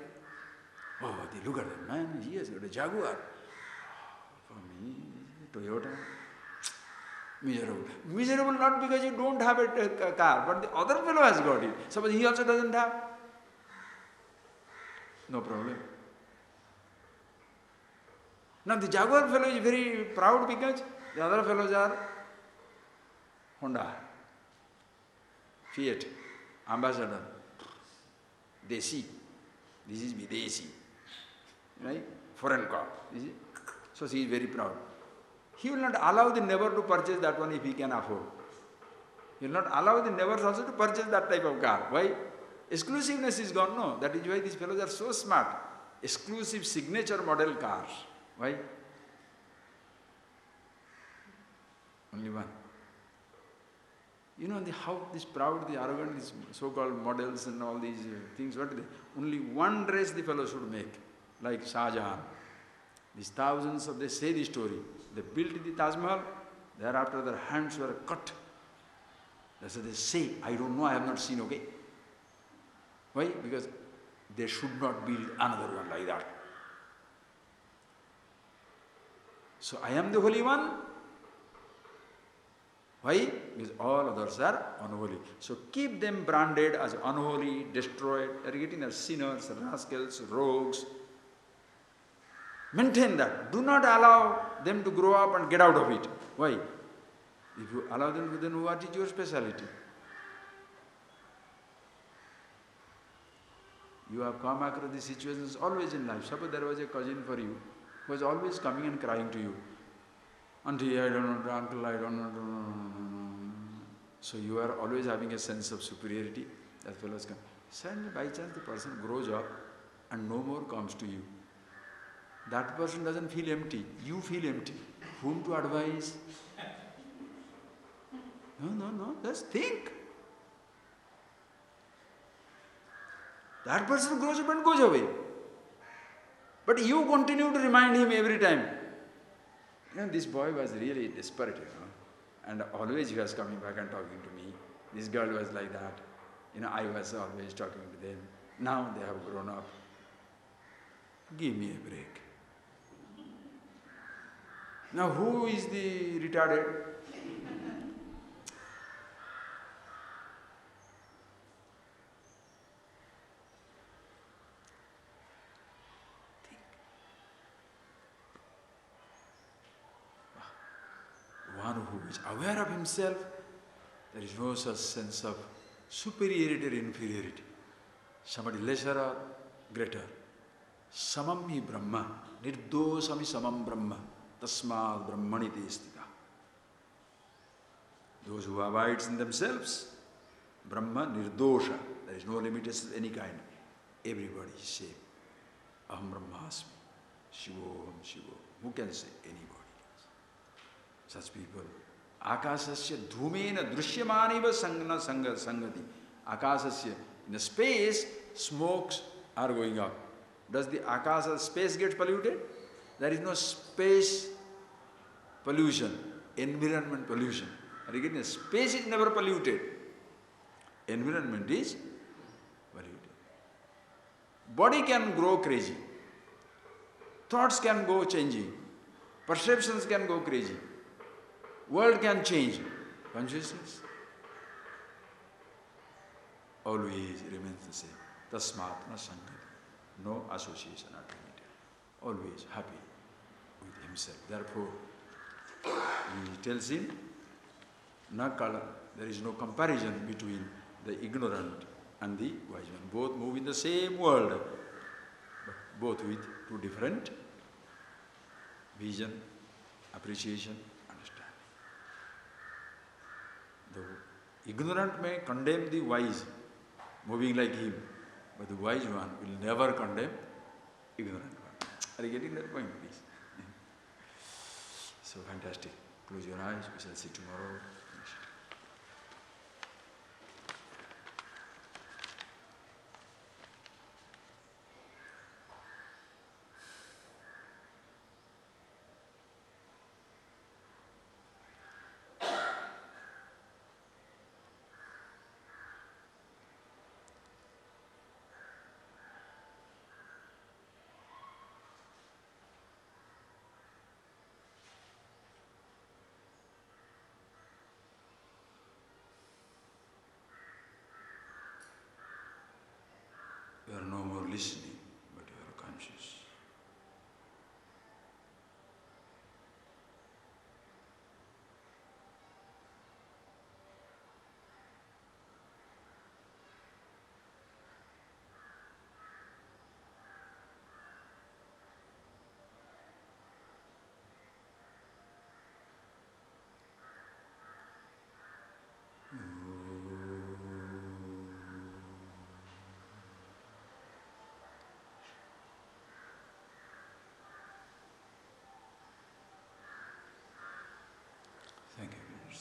Oh, look at that man, he has got a Jaguar. For me, Toyota. Miserable. Miserable not because you don't have a car, but the other fellow has got it. Suppose he also doesn't have. No problem. Now the Jaguar fellow is very proud because the other fellows are Honda, Fiat, Ambassador, Desi. This is Videsi. Right? Foreign car. So he is very proud. He will not allow the neighbor to purchase that one if he can afford. He will not allow the neighbors also to purchase that type of car. Why? Exclusiveness is gone, no. That is why these fellows are so smart. Exclusive signature model cars. Why? Only one. You know how this proud, the arrogant, these so-called models and all these things, what are they? Only one dress the fellow should make, like Shah Jahan. These thousands of, they say the story. They built the Taj Mahal, thereafter their hands were cut. That's what they say. I don't know, I have not seen, okay? Why? Because they should not build another one like that. So I am the Holy One. Why? Because all others are unholy. So keep them branded as unholy, destroyed, they are getting as sinners, rascals, rogues. Maintain that. Do not allow them to grow up and get out of it. Why? If you allow them to, then what is your speciality? You have come across these situations always in life. Suppose there was a cousin for you who was always coming and crying to you. Auntie, I don't know, uncle, I don't know. So you are always having a sense of superiority. That fellows come. Suddenly, by chance, the person grows up and no more comes to you. That person doesn't feel empty. You feel empty. Whom to advise? No. Just think. That person grows up and goes away. But you continue to remind him every time. This boy was really desperate, and always he was coming back and talking to me. This girl was like that. I was always talking to them. Now they have grown up. Give me a break. Now who is the retarded? One who is aware of himself, there is no such sense of superiority or inferiority. Somebody lesser or greater. Samam hi Brahma, nirdosami samam Brahma, tasmad Brahmani te sthita. Those who abides in themselves, Brahma nirdosha, there is no limitation of any kind. Everybody is same. Aham Brahmasmi, Shivoham Shivo. Who can say? Anybody. Such people. Akasasya dhumena drushyamaniva sangna sangati. Akasasya. In the space, smokes are going up. Does the akasa, space get polluted? There is no space pollution, environment pollution. Are you getting it? Space is never polluted. Environment is polluted. Body can grow crazy. Thoughts can go changing. Perceptions can go crazy. World can change. Consciousness always remains the same. Tasmat na sangati. No association are permitted. Always happy with himself. Therefore, he tells him, na kala, there is no comparison between the ignorant and the wise one. Both move in the same world, but both with two different vision, appreciation, the ignorant may condemn the wise moving like him. But the wise one will never condemn ignorant one. Are you getting that point, please? So fantastic. Close your eyes, we shall see tomorrow.